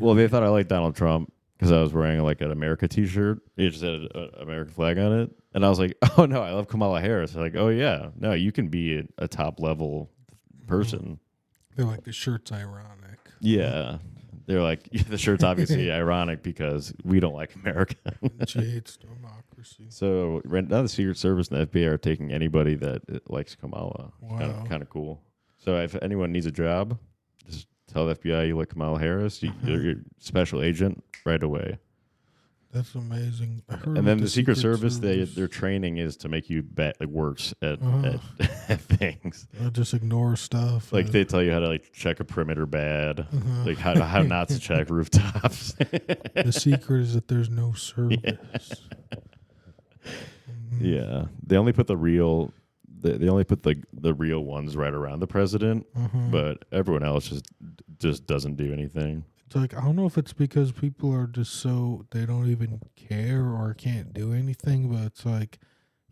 [SPEAKER 1] Well, they thought I liked Donald Trump because I was wearing like an America T-shirt. It just had an American flag on it, and I was like, "Oh no, I love Kamala Harris." They're like, "Oh yeah, no, you can be a top level person."
[SPEAKER 2] They're like, the shirt's ironic.
[SPEAKER 1] Yeah, they're like, the shirt's obviously ironic because we don't like America.
[SPEAKER 2] She hates democracy.
[SPEAKER 1] So now the Secret Service and the FBI are taking anybody that likes Kamala.
[SPEAKER 2] Wow,
[SPEAKER 1] kind of cool. So if anyone needs a job, just tell the FBI you like Kamala Harris. You're a special agent right away.
[SPEAKER 2] That's amazing.
[SPEAKER 1] And then the Secret Service, their training is to make you bet like worse at things.
[SPEAKER 2] Just ignore stuff.
[SPEAKER 1] Like they tell you how to like check a perimeter bad, like how not to check rooftops.
[SPEAKER 2] The secret is that there's no service.
[SPEAKER 1] Yeah, they only put the real ones right around the president, but everyone else just doesn't do anything.
[SPEAKER 2] It's like, I don't know if it's because people are just so, they don't even care or can't do anything, but it's like,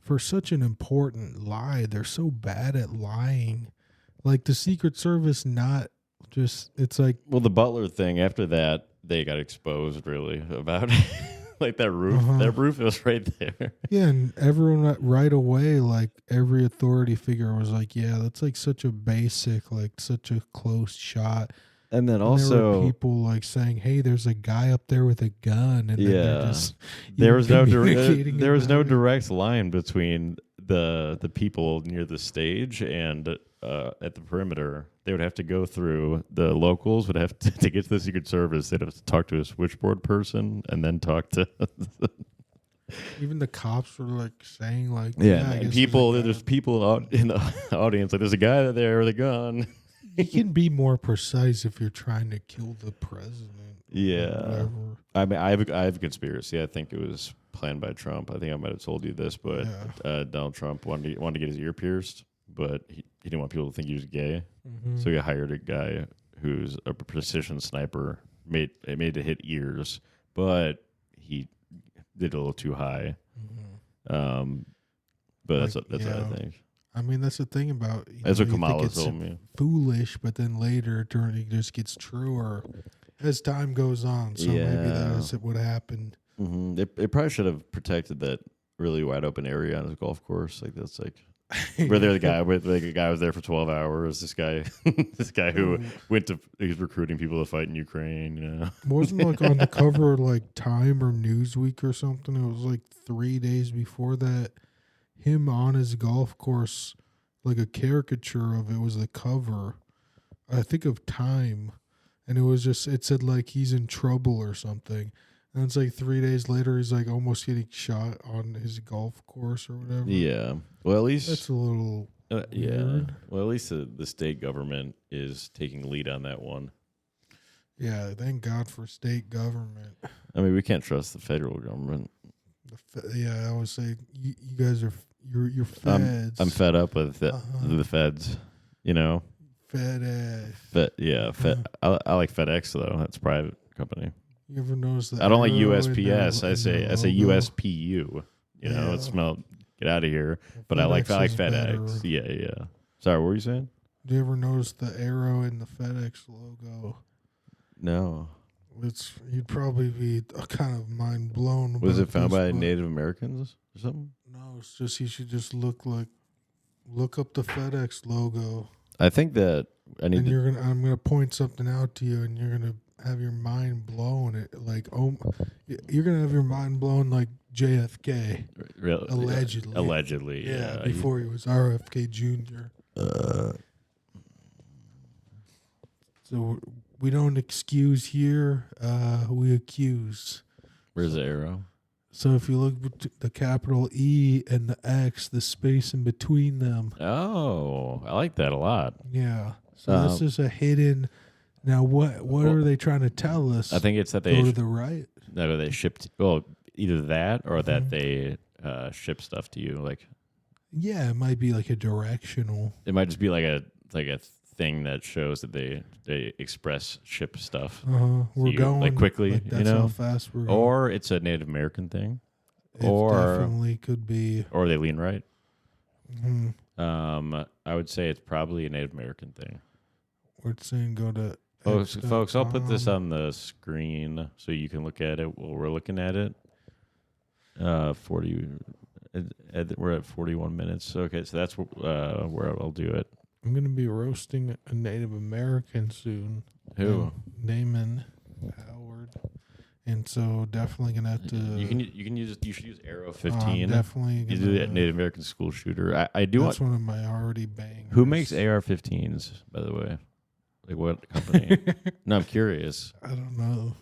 [SPEAKER 2] for such an important lie, they're so bad at lying. Like the Secret Service, not just, it's like.
[SPEAKER 1] Well, the Butler thing, after that, they got exposed really about like that roof. That roof was right there.
[SPEAKER 2] Yeah, and everyone right away, like every authority figure was like, yeah, that's like such a basic, like such a close shot.
[SPEAKER 1] And then
[SPEAKER 2] also there were people like saying, hey, there's a guy up there with a gun. And then
[SPEAKER 1] there was no direct line between the people near the stage and at the perimeter. They would have to go through, the locals would have to get to the Secret Service. They'd have to talk to a switchboard person and then talk to
[SPEAKER 2] even the cops were like saying like,
[SPEAKER 1] and there's people out in the audience like, there's a guy there with a gun.
[SPEAKER 2] You can be more precise if you're trying to kill the president.
[SPEAKER 1] Yeah. I mean, I have a conspiracy. I think it was planned by Trump. I think I might have told you this, but Donald Trump wanted to get his ear pierced, but he didn't want people to think he was gay. So he hired a guy who's a precision sniper, made to hit ears, but he did a little too high. But that's what I think.
[SPEAKER 2] I mean, that's the thing about
[SPEAKER 1] that's what Kamala told me.
[SPEAKER 2] Foolish, but then later it just gets truer as time goes on. So maybe that is what happened.
[SPEAKER 1] It probably should have protected that really wide open area on his golf course. Like that's like Where they're the guy, where like a guy was there for 12 hours. This guy, who he's recruiting people to fight in Ukraine. You know,
[SPEAKER 2] wasn't like on the cover of like Time or Newsweek or something. It was like 3 days before that. Him on his golf course, like a caricature of it was the cover, I think of Time, and it said like he's in trouble or something. And it's like 3 days later, he's like almost getting shot on his golf course or whatever.
[SPEAKER 1] yeah. Well, at least
[SPEAKER 2] That's a little weird.
[SPEAKER 1] Well, at least the state government is taking lead on that one.
[SPEAKER 2] Yeah, thank God for state government.
[SPEAKER 1] I mean, we can't trust the federal government.
[SPEAKER 2] I would say you guys are you're feds.
[SPEAKER 1] I'm fed up with the feds. You know,
[SPEAKER 2] FedEx.
[SPEAKER 1] I like FedEx though. That's a private company.
[SPEAKER 2] You ever notice that?
[SPEAKER 1] I don't like USPS. I say USPU. You know, it smelled. Get out of here. But I like FedEx.
[SPEAKER 2] Better.
[SPEAKER 1] Yeah. Sorry, what were you saying?
[SPEAKER 2] Do you ever notice the arrow in the FedEx logo?
[SPEAKER 1] No.
[SPEAKER 2] You'd probably be kind of mind blown.
[SPEAKER 1] Was it found by Native Americans or something?
[SPEAKER 2] No, it's just you should just look up the FedEx logo.
[SPEAKER 1] I think that I'm
[SPEAKER 2] gonna point something out to you, and you're gonna have your mind blown. You're gonna have your mind blown like JFK.
[SPEAKER 1] Really?
[SPEAKER 2] Allegedly.
[SPEAKER 1] Allegedly, yeah.
[SPEAKER 2] Before he was RFK Jr. So we don't excuse here. We accuse.
[SPEAKER 1] Where's the arrow?
[SPEAKER 2] So if you look at the capital E and the X, the space in between them.
[SPEAKER 1] Oh, I like that a lot.
[SPEAKER 2] Yeah. So this is a hidden. Now, what are they trying to tell us?
[SPEAKER 1] I think it's that they
[SPEAKER 2] go to the right.
[SPEAKER 1] That they shipped. Well, either that or that they ship stuff to you. Like,
[SPEAKER 2] yeah, it might be like a directional.
[SPEAKER 1] It might just be like a thing that shows that they ship stuff.
[SPEAKER 2] We're going
[SPEAKER 1] like quickly.
[SPEAKER 2] Like that's how fast we're going.
[SPEAKER 1] Or it's a Native American thing.
[SPEAKER 2] Or definitely could be.
[SPEAKER 1] Or they lean right.
[SPEAKER 2] Mm-hmm.
[SPEAKER 1] I would say it's probably a Native American thing.
[SPEAKER 2] We're saying go to.
[SPEAKER 1] Folks, I'll put this on the screen so you can look at it while we're looking at it. 40. We're at 41 minutes. Okay, so that's where I'll do it.
[SPEAKER 2] I'm gonna be roasting a Native American soon.
[SPEAKER 1] Who?
[SPEAKER 2] Damon Howard. And so definitely gonna have to.
[SPEAKER 1] You should use Arrow 15.
[SPEAKER 2] Definitely.
[SPEAKER 1] You do that Native American school shooter. I do.
[SPEAKER 2] That's one of my already bangers.
[SPEAKER 1] Who makes AR-15s, by the way? Like what company? No, I'm curious.
[SPEAKER 2] I don't know.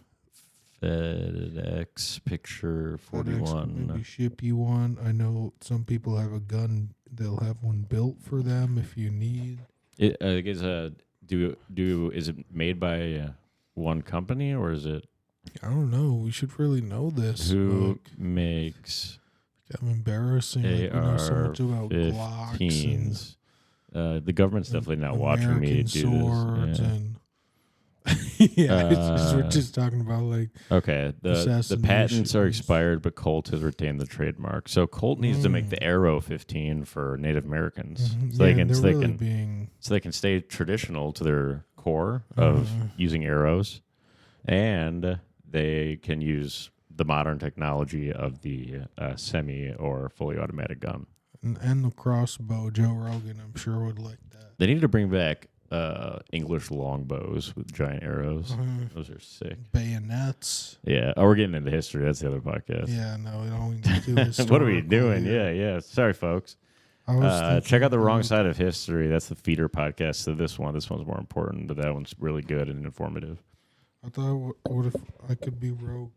[SPEAKER 1] FedEx Picture 41.
[SPEAKER 2] FedEx maybe ship you one. I know some people have a gun. They'll have one built for them if you need.
[SPEAKER 1] Is it made by one company or is it?
[SPEAKER 2] I don't know. We should really know this.
[SPEAKER 1] Who makes?
[SPEAKER 2] I'm embarrassing.
[SPEAKER 1] AR-15s.
[SPEAKER 2] We know so much about Glocks.
[SPEAKER 1] The government's definitely not watching me do
[SPEAKER 2] swords
[SPEAKER 1] this.
[SPEAKER 2] And we're just talking about like.
[SPEAKER 1] Okay, the patents are expired, but Colt has retained the trademark. So Colt needs to make the Arrow 15 for Native Americans, so they can stay traditional to their core of using arrows, and they can use the modern technology of the semi or fully automatic gun.
[SPEAKER 2] And the crossbow. Joe Rogan, I'm sure, would like that.
[SPEAKER 1] They need to bring back English longbows with giant arrows. Those are sick.
[SPEAKER 2] Bayonets.
[SPEAKER 1] Yeah. Oh, we're getting into history. That's the other podcast.
[SPEAKER 2] Yeah, no, we don't need to do this.
[SPEAKER 1] What are we doing? Yeah. Sorry, folks. Check out The Wrong Side of History. That's the feeder podcast to this one. This one's more important, but that one's really good and informative.
[SPEAKER 2] I thought, what if I could be Rogue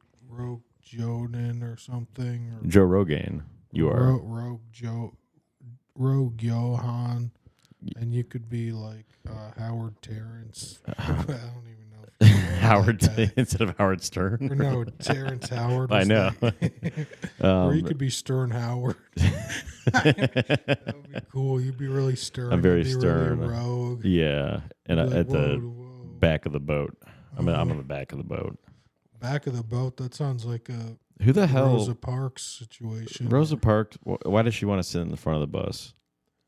[SPEAKER 2] Jonan or something? Or
[SPEAKER 1] Joe Rogan. You are.
[SPEAKER 2] Rogue Johan. And you could be like Howard Terrence. I don't even know.
[SPEAKER 1] Howard instead of Howard Stern.
[SPEAKER 2] Or no, Terrence Howard.
[SPEAKER 1] I know.
[SPEAKER 2] Or you could be Stern Howard. That would be cool. You'd be really stern.
[SPEAKER 1] I'm very stern.
[SPEAKER 2] Really rogue.
[SPEAKER 1] Yeah, and
[SPEAKER 2] like,
[SPEAKER 1] at the back of the boat. I'm on the back of the boat.
[SPEAKER 2] Back of the boat. That sounds like a
[SPEAKER 1] who the hell
[SPEAKER 2] Rosa Parks situation.
[SPEAKER 1] Rosa Parks. Why does she want to sit in the front of the bus?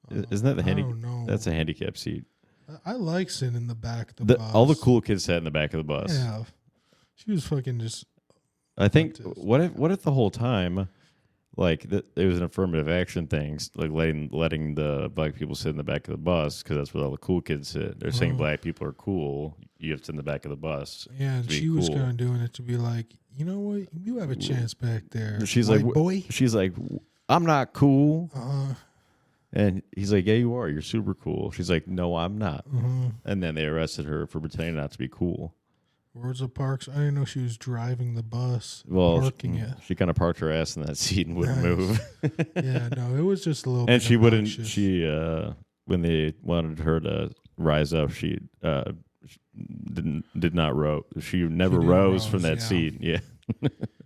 [SPEAKER 1] Isn't that the handicap? That's a handicap seat.
[SPEAKER 2] I like sitting in the back of the bus.
[SPEAKER 1] All the cool kids sat in the back of the bus.
[SPEAKER 2] Yeah, she was fucking just.
[SPEAKER 1] I think what if the whole time like it was an affirmative action thing, like letting the black people sit in the back of the bus because that's where all the cool kids sit. They're saying black people are cool. You have to sit in the back of the bus.
[SPEAKER 2] Yeah, and she was kind of doing it to be like, you know what, you have a chance back there.
[SPEAKER 1] She's
[SPEAKER 2] white
[SPEAKER 1] like,
[SPEAKER 2] boy.
[SPEAKER 1] She's like, I'm not cool. And he's like, yeah, you are. You're super cool. She's like, no, I'm not. And then they arrested her for pretending not to be cool.
[SPEAKER 2] Rosa Parks. I didn't know she was driving the bus.
[SPEAKER 1] Well,
[SPEAKER 2] parking it.
[SPEAKER 1] She kind of parked her ass in that seat and wouldn't move.
[SPEAKER 2] Yeah, no, it was just a little.
[SPEAKER 1] And
[SPEAKER 2] bit
[SPEAKER 1] she
[SPEAKER 2] obnoxious.
[SPEAKER 1] wouldn't. She when they wanted her to rise up, she did not row. She never rose from that seat. Yeah,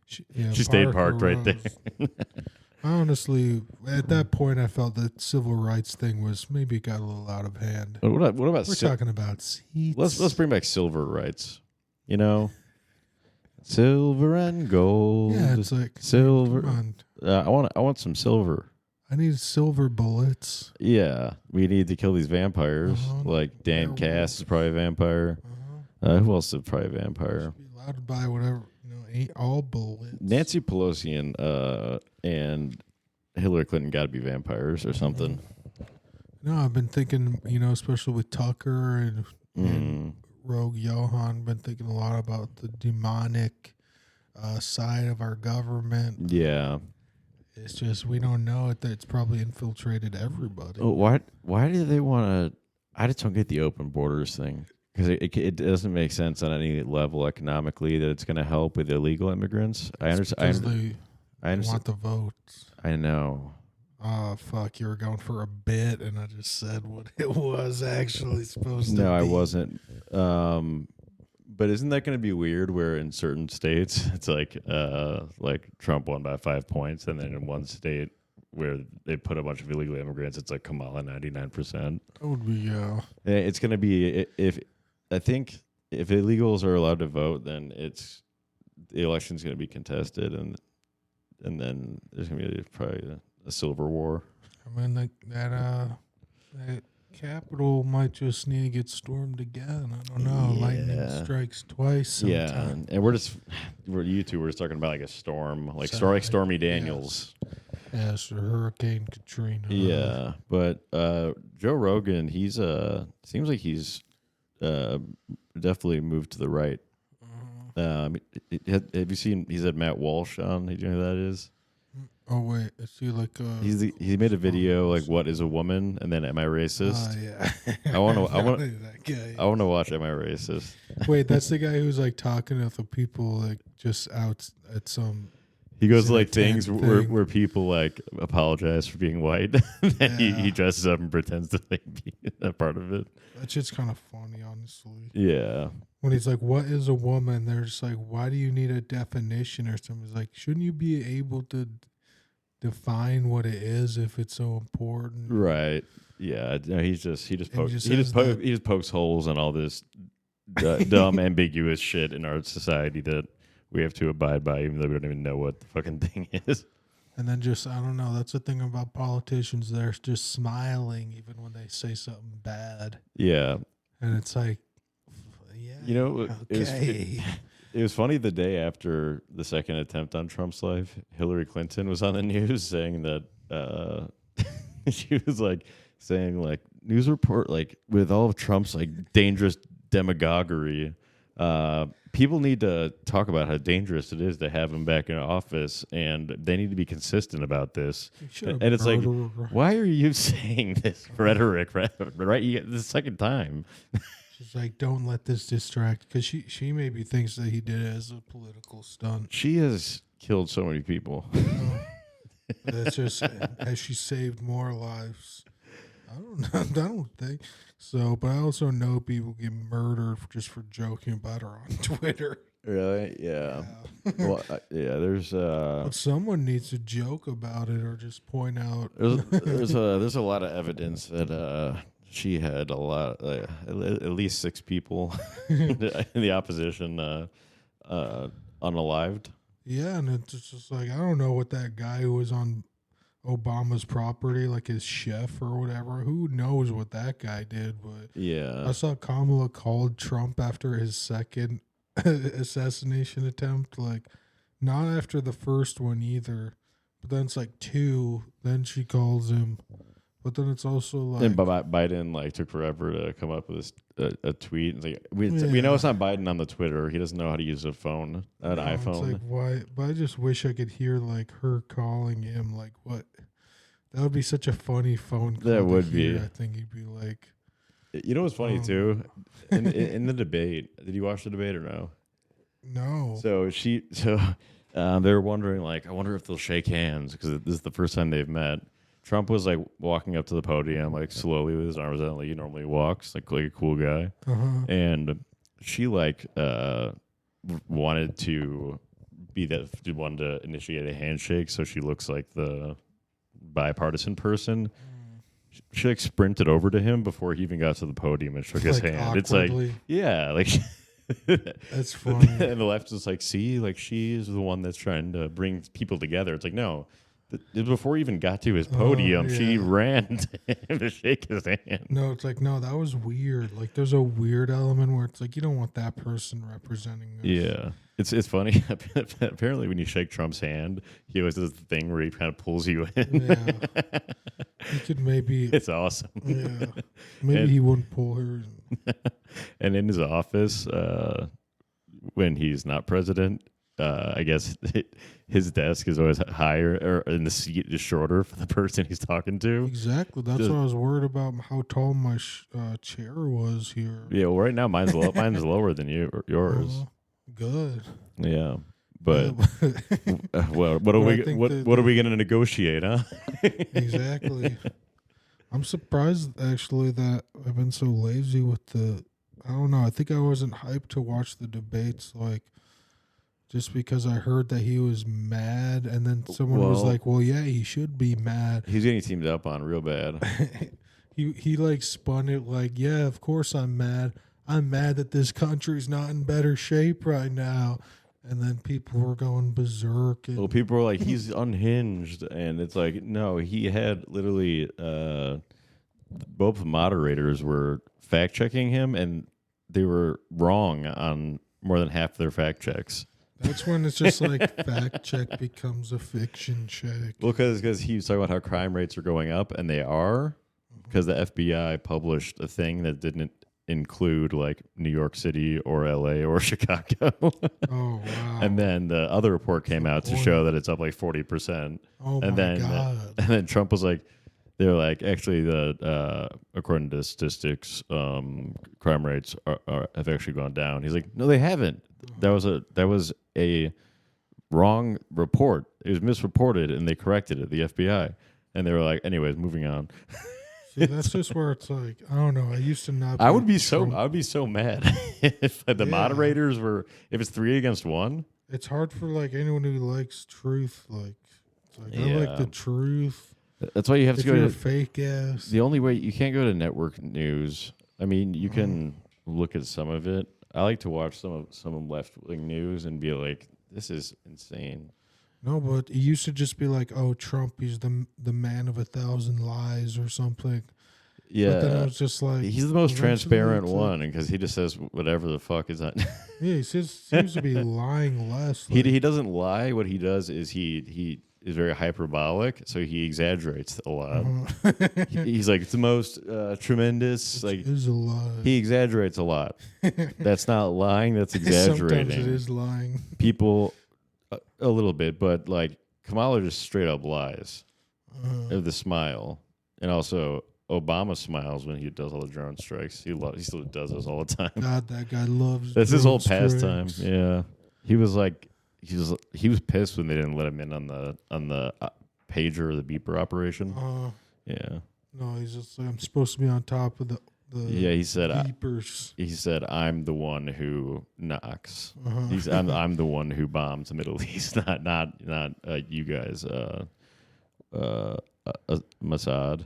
[SPEAKER 1] she stayed parked right there.
[SPEAKER 2] Honestly, at that point, I felt the civil rights thing was maybe got a little out of hand.
[SPEAKER 1] What about
[SPEAKER 2] we're talking about seats?
[SPEAKER 1] Let's bring back silver rights. You know, silver and gold.
[SPEAKER 2] Yeah, it's like
[SPEAKER 1] silver.
[SPEAKER 2] Come on.
[SPEAKER 1] I want some silver.
[SPEAKER 2] I need silver bullets.
[SPEAKER 1] Yeah, we need to kill these vampires. Like Dan Cass is probably a vampire. Who else is probably a vampire?
[SPEAKER 2] Should be allowed to buy whatever. Ain't all bullets.
[SPEAKER 1] Nancy Pelosi and Hillary Clinton got to be vampires or something.
[SPEAKER 2] No, I've been thinking, especially with Tucker and Rogue Johan, been thinking a lot about the demonic side of our government.
[SPEAKER 1] Yeah.
[SPEAKER 2] It's just we don't know it. That it's probably infiltrated everybody.
[SPEAKER 1] Oh, why do they want to? I just don't get the open borders thing. Because it doesn't make sense on any level economically that it's going to help with illegal immigrants. I understand.
[SPEAKER 2] They want the votes.
[SPEAKER 1] I know.
[SPEAKER 2] Oh, fuck. You were going for a bit, and I just said what it was actually supposed to be.
[SPEAKER 1] No, I wasn't. But isn't that going to be weird where in certain states it's like Trump won by 5 points, and then in one state where they put a bunch of illegal immigrants, it's like Kamala 99%.
[SPEAKER 2] That would be, yeah.
[SPEAKER 1] It's going to be, I think if illegals are allowed to vote, then the election's going to be contested, and then there's going to be probably a civil war.
[SPEAKER 2] I mean, that Capitol might just need to get stormed again. I don't know.
[SPEAKER 1] Yeah.
[SPEAKER 2] Lightning strikes twice. Sometime.
[SPEAKER 1] Yeah, and we're you two were just talking about like a storm, like Stormy Daniels.
[SPEAKER 2] Yes, or Hurricane Katrina.
[SPEAKER 1] Yeah, but Joe Rogan, he's seems like he's definitely moved to the right. Have you seen? He's had Matt Walsh on. Do you know who that is?
[SPEAKER 2] Oh wait, is he like?
[SPEAKER 1] He made a video like "What is a woman?" and then "Am I racist?"
[SPEAKER 2] Yeah.
[SPEAKER 1] I want to watch "Am I Racist?"
[SPEAKER 2] Wait, that's the guy who's like talking to the people like just out at some.
[SPEAKER 1] He goes like things where people like apologize for being white, and he dresses up and pretends to like be a part of it.
[SPEAKER 2] That shit's kind of funny, honestly.
[SPEAKER 1] Yeah.
[SPEAKER 2] When he's like, "What is a woman?" They're just like, "Why do you need a definition or something?" He's like, "Shouldn't you be able to define what it is if it's so important?"
[SPEAKER 1] Right. Yeah. No, he just pokes holes in all this dumb, ambiguous shit in our society that we have to abide by, even though we don't even know what the fucking thing is.
[SPEAKER 2] And then just, I don't know, that's the thing about politicians. They're just smiling even when they say something bad.
[SPEAKER 1] Yeah.
[SPEAKER 2] And it's like, yeah.
[SPEAKER 1] Okay. It was funny the day after the second attempt on Trump's life, Hillary Clinton was on the news saying that she was like saying like news report, like with all of Trump's like dangerous demagoguery, people need to talk about how dangerous it is to have him back in office, and they need to be consistent about this. And it's like, why are you saying this rhetoric right the second time?
[SPEAKER 2] She's like, don't let this distract, because she maybe thinks that he did it as a political stunt.
[SPEAKER 1] She has killed so many people.
[SPEAKER 2] That's just, has she saved more lives? I don't think so, but I also know people get murdered just for joking about her on Twitter.
[SPEAKER 1] Really? Yeah. Well, there's
[SPEAKER 2] but someone needs to joke about it or just point out.
[SPEAKER 1] There's a lot of evidence that she had a lot, at least 6 people in the opposition unalived.
[SPEAKER 2] Yeah, and it's just like, I don't know what that guy who was on Obama's property, like his chef or whatever, who knows what that guy did, but
[SPEAKER 1] yeah,
[SPEAKER 2] I saw Kamala called Trump after his second assassination attempt, like not after the first one either, but then it's like 2. Then she calls him, but then it's also like.
[SPEAKER 1] And Biden like took forever to come up with a tweet. It's like we know it's not Biden on the Twitter. He doesn't know how to use a phone, an iPhone.
[SPEAKER 2] It's like why? But I just wish I could hear like her calling him. Like what? That would be such a funny phone call.
[SPEAKER 1] That would be.
[SPEAKER 2] I think he'd be like.
[SPEAKER 1] You know what's funny too? In the debate, did you watch the debate or no?
[SPEAKER 2] No.
[SPEAKER 1] So they were wondering like, I wonder if they'll shake hands because this is the first time they've met. Trump was like walking up to the podium like slowly with his arms out like he normally walks, like a cool guy. And she like wanted to be that one to initiate a handshake, so she looks like the bipartisan person. She like sprinted over to him before he even got to the podium and shook his hand.
[SPEAKER 2] Awkwardly.
[SPEAKER 1] It's like, yeah, like
[SPEAKER 2] that's funny.
[SPEAKER 1] And the left is like, see, like she is the one that's trying to bring people together. It's like, no, before he even got to his podium, she ran to him to shake his hand.
[SPEAKER 2] No, it's like, no, that was weird. Like, there's a weird element where it's like, you don't want that person representing us.
[SPEAKER 1] Yeah. It's funny. Apparently, when you shake Trump's hand, he always does the thing where he kind of pulls you in.
[SPEAKER 2] Yeah. He could maybe.
[SPEAKER 1] It's awesome.
[SPEAKER 2] Yeah. Maybe he wouldn't pull her.
[SPEAKER 1] And in his office, when he's not president, I guess his desk is always higher, or in the seat is shorter for the person he's talking to.
[SPEAKER 2] Exactly. That's what I was worried about, how tall my chair was here.
[SPEAKER 1] Yeah, well, right now mine's lower than yours.
[SPEAKER 2] Good.
[SPEAKER 1] Yeah, but well, what are we going to negotiate, huh?
[SPEAKER 2] Exactly. I'm surprised actually that I've been so lazy with I don't know. I think I wasn't hyped to watch the debates, like just because I heard that he was mad, and then someone was like, "Well, yeah, he should be mad."
[SPEAKER 1] He's getting teamed up on real bad.
[SPEAKER 2] He like spun it like, "Yeah, of course I'm mad. I'm mad that this country's not in better shape right now." And then people were going berserk.
[SPEAKER 1] Well, people were like, he's unhinged. And it's like, no, he had literally both moderators were fact-checking him, and they were wrong on more than half their fact checks.
[SPEAKER 2] That's when it's just like fact check becomes a fiction check.
[SPEAKER 1] Well, because he was talking about how crime rates are going up, and they are, because the FBI published a thing that didn't include like New York City or LA or Chicago.
[SPEAKER 2] Oh wow!
[SPEAKER 1] And then the other report came out to show that it's up like 40%.
[SPEAKER 2] Oh my god!
[SPEAKER 1] And then Trump was like, they're like, actually, the according to statistics, crime rates have actually gone down. He's like, no, they haven't. That was a wrong report. It was misreported, and they corrected it. The FBI, and they were like, anyways, moving on.
[SPEAKER 2] See, that's just where it's like, I don't know. I used to not.
[SPEAKER 1] I would be so mad if the moderators were, if it's 3 against 1.
[SPEAKER 2] It's hard for like anyone who likes truth. Like, it's like I like the truth.
[SPEAKER 1] That's why you have to go to
[SPEAKER 2] fake ass.
[SPEAKER 1] The only way you can't go to network news. I mean, you can look at some of it. I like to watch some of left-wing news and be like, this is insane.
[SPEAKER 2] No, but it used to just be like, oh, Trump, he's the man of 1,000 lies or something.
[SPEAKER 1] Yeah.
[SPEAKER 2] But then it was just like...
[SPEAKER 1] He's the most transparent one because he just says whatever the fuck is that.
[SPEAKER 2] Yeah, he seems to be lying less.
[SPEAKER 1] Like, he doesn't lie. What he does is he is very hyperbolic, so he exaggerates a lot. He's like, it's the most tremendous. Like,
[SPEAKER 2] is a lie.
[SPEAKER 1] He exaggerates a lot. That's not lying. That's exaggerating.
[SPEAKER 2] Sometimes it is lying.
[SPEAKER 1] People... A little bit, but like Kamala just straight up lies. The smile, and also Obama smiles when he does all the drone strikes. He still does those all the time.
[SPEAKER 2] God, that guy loves.
[SPEAKER 1] That's his whole pastime. Yeah, he was like he was pissed when they didn't let him in on the pager or the beeper operation. Yeah.
[SPEAKER 2] No, he's just like, I'm supposed to be on top of the.
[SPEAKER 1] Yeah, he said.
[SPEAKER 2] Beepers.
[SPEAKER 1] He said, "I'm the one who knocks." I'm the one who bombs the Middle East, not you guys. Mossad.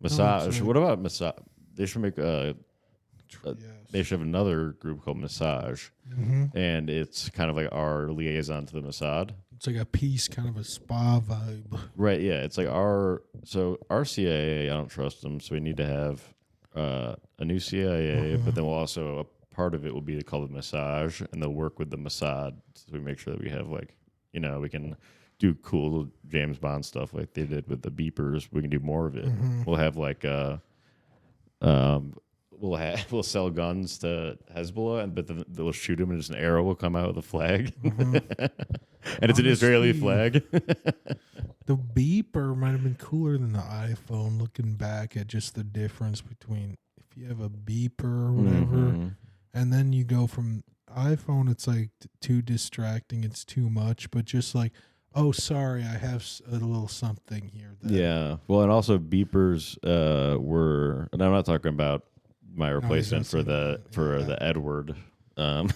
[SPEAKER 1] Massage. What about massage? They should make They should have another group called Massage, and it's kind of like our liaison to the Mossad.
[SPEAKER 2] It's like a peace, kind of a spa vibe.
[SPEAKER 1] Right. Yeah. It's like our CIA. I don't trust them, so we need to have. A new CIA, but then we'll also, a part of it will be called the Massage, and they'll work with the Mossad, so we make sure that we have, like, we can do cool James Bond stuff like they did with the beepers. We can do more of it. We'll have like we'll sell guns to Hezbollah, but then they'll shoot him and just an arrow will come out with a flag, and it's an Israeli flag.
[SPEAKER 2] The beeper might have been cooler than the iPhone. Looking back at just the difference between if you have a beeper or whatever, and then you go from iPhone, it's like too distracting. It's too much, but just like, oh, sorry, I have a little something here.
[SPEAKER 1] Yeah. Well, and also beepers were, and I'm not talking about my replacement for the Edward.
[SPEAKER 2] Yeah,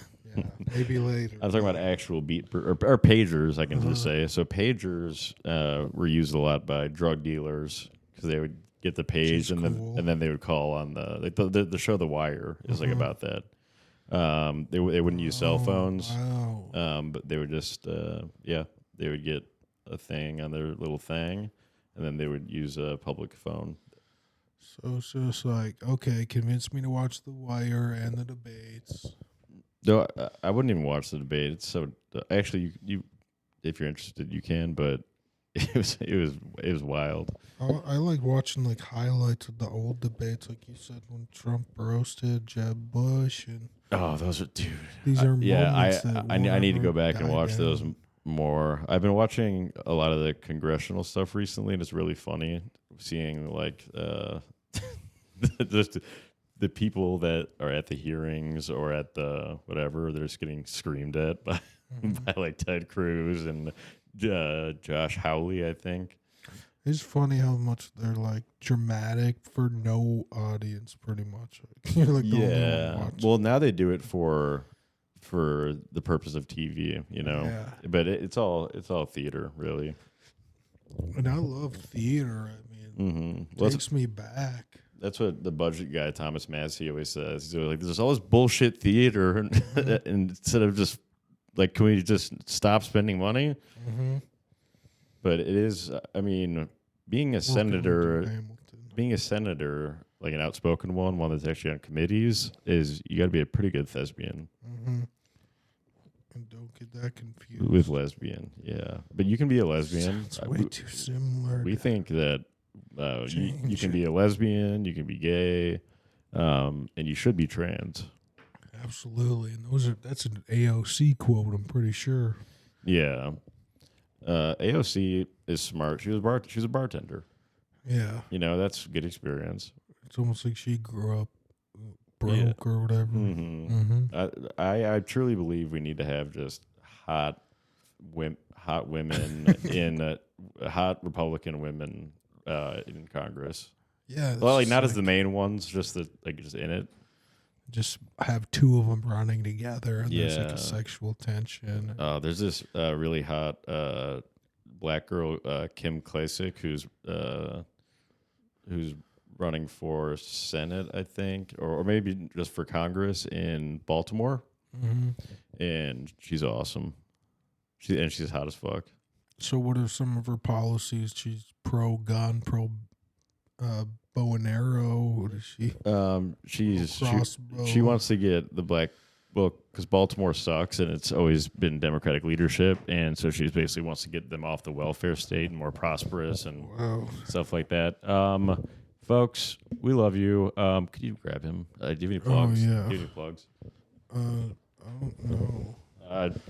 [SPEAKER 2] maybe later.
[SPEAKER 1] I'm talking about actual beeper or pagers. I can just say so. Pagers were used a lot by drug dealers because they would get the page and then they would call on the show. The Wire is like about that. They wouldn't use cell phones, but they would just they would get a thing on their little thing, and then they would use a public phone.
[SPEAKER 2] So it's just like, okay, convince me to watch The Wire and the debates.
[SPEAKER 1] No, I wouldn't even watch the debate. It's so actually, you if you're interested, you can. But it was wild.
[SPEAKER 2] I like watching like highlights of the old debates, like you said, when Trump roasted Jeb Bush, and
[SPEAKER 1] those are
[SPEAKER 2] these are moments
[SPEAKER 1] I need to go back and watch those more. I've been watching a lot of the congressional stuff recently, and it's really funny seeing like just the people that are at the hearings or at the whatever, they're just getting screamed at by like Ted Cruz and Josh Hawley, I think.
[SPEAKER 2] It's funny how much they're like dramatic for no audience, pretty much. You're like the only one watching.
[SPEAKER 1] Well, now they do it for the purpose of TV, you know.
[SPEAKER 2] Yeah.
[SPEAKER 1] But it's all theater, really.
[SPEAKER 2] And I love theater. I mean, it takes me back.
[SPEAKER 1] That's what the budget guy Thomas Massey always says. He's like, "There's all this bullshit theater, and instead of just like, can we just stop spending money?" But it is, I mean, being a senator, like an outspoken one that's actually on committees, is you got to be a pretty good thespian.
[SPEAKER 2] And don't get that confused
[SPEAKER 1] with lesbian. Yeah, but you can be a lesbian.
[SPEAKER 2] It's way too similar.
[SPEAKER 1] We think that. You can be a lesbian, you can be gay, and you should be trans.
[SPEAKER 2] Absolutely, and that's an AOC quote. I'm pretty sure.
[SPEAKER 1] Yeah, AOC is smart. She was a bartender.
[SPEAKER 2] Yeah,
[SPEAKER 1] you know, that's good experience.
[SPEAKER 2] It's almost like she grew up broke or whatever.
[SPEAKER 1] I truly believe we need to have just hot women in hot Republican women. In Congress, well, like not as the main ones, just just in it.
[SPEAKER 2] Just have two of them running together, and there's like a sexual tension.
[SPEAKER 1] There's this really hot black girl, Kim Klacik, who's running for Senate, I think, or maybe just for Congress in Baltimore, and she's awesome. She's hot as fuck.
[SPEAKER 2] So what are some of her policies? She's pro-gun, bow and arrow. What is she?
[SPEAKER 1] She wants to get the black book because Baltimore sucks and it's always been Democratic leadership, and so she basically wants to get them off the welfare state and more prosperous and stuff like that. Folks, we love you. Could you grab him? Do you have any plugs?
[SPEAKER 2] Oh, yeah.
[SPEAKER 1] Do you have any plugs?
[SPEAKER 2] I don't know.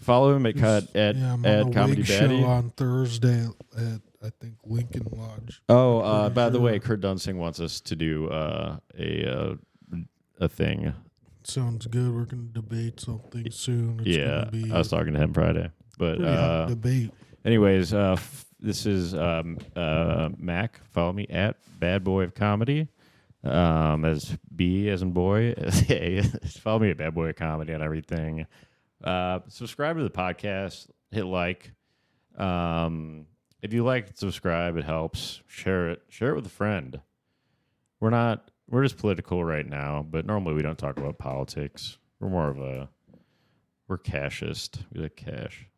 [SPEAKER 1] Follow him at Comedy Baddie
[SPEAKER 2] on Thursday at I think Lincoln Lodge.
[SPEAKER 1] Oh, by the way, Kurt Dunsing wants us to do a thing.
[SPEAKER 2] Sounds good. We're gonna debate something soon.
[SPEAKER 1] I was talking to him Friday, but
[SPEAKER 2] debate.
[SPEAKER 1] Anyways, this is Mack. Follow me at Bad Boy of Comedy. As B as in boy. A. Follow me at Bad Boy of Comedy on everything. Subscribe to the podcast. Hit like. If you like, subscribe. It helps. Share it. Share it with a friend. We're just political right now, but normally we don't talk about politics. We're more of we're cashist. We like cash.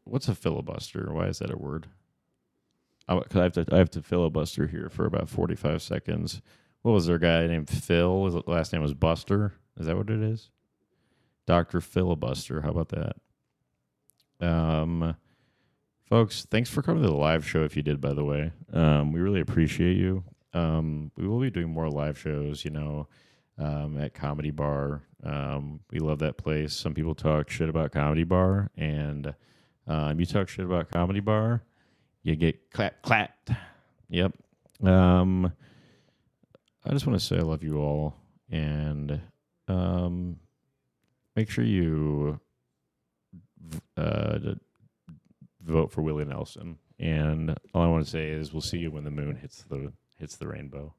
[SPEAKER 1] What's a filibuster? Why is that a word? Because I have to filibuster here for about 45 seconds. What was there a guy named Phil? His last name was Buster. Is that what it is? Dr. Filibuster. How about that? Folks, thanks for coming to the live show if you did, by the way. We really appreciate you. We will be doing more live shows, at Comedy Bar. We love that place. Some people talk shit about Comedy Bar, and you talk shit about Comedy Bar, you get clapped. Yep. I just want to say I love you all, and make sure you vote for Willie Nelson. And all I want to say is we'll see you when the moon hits the rainbow.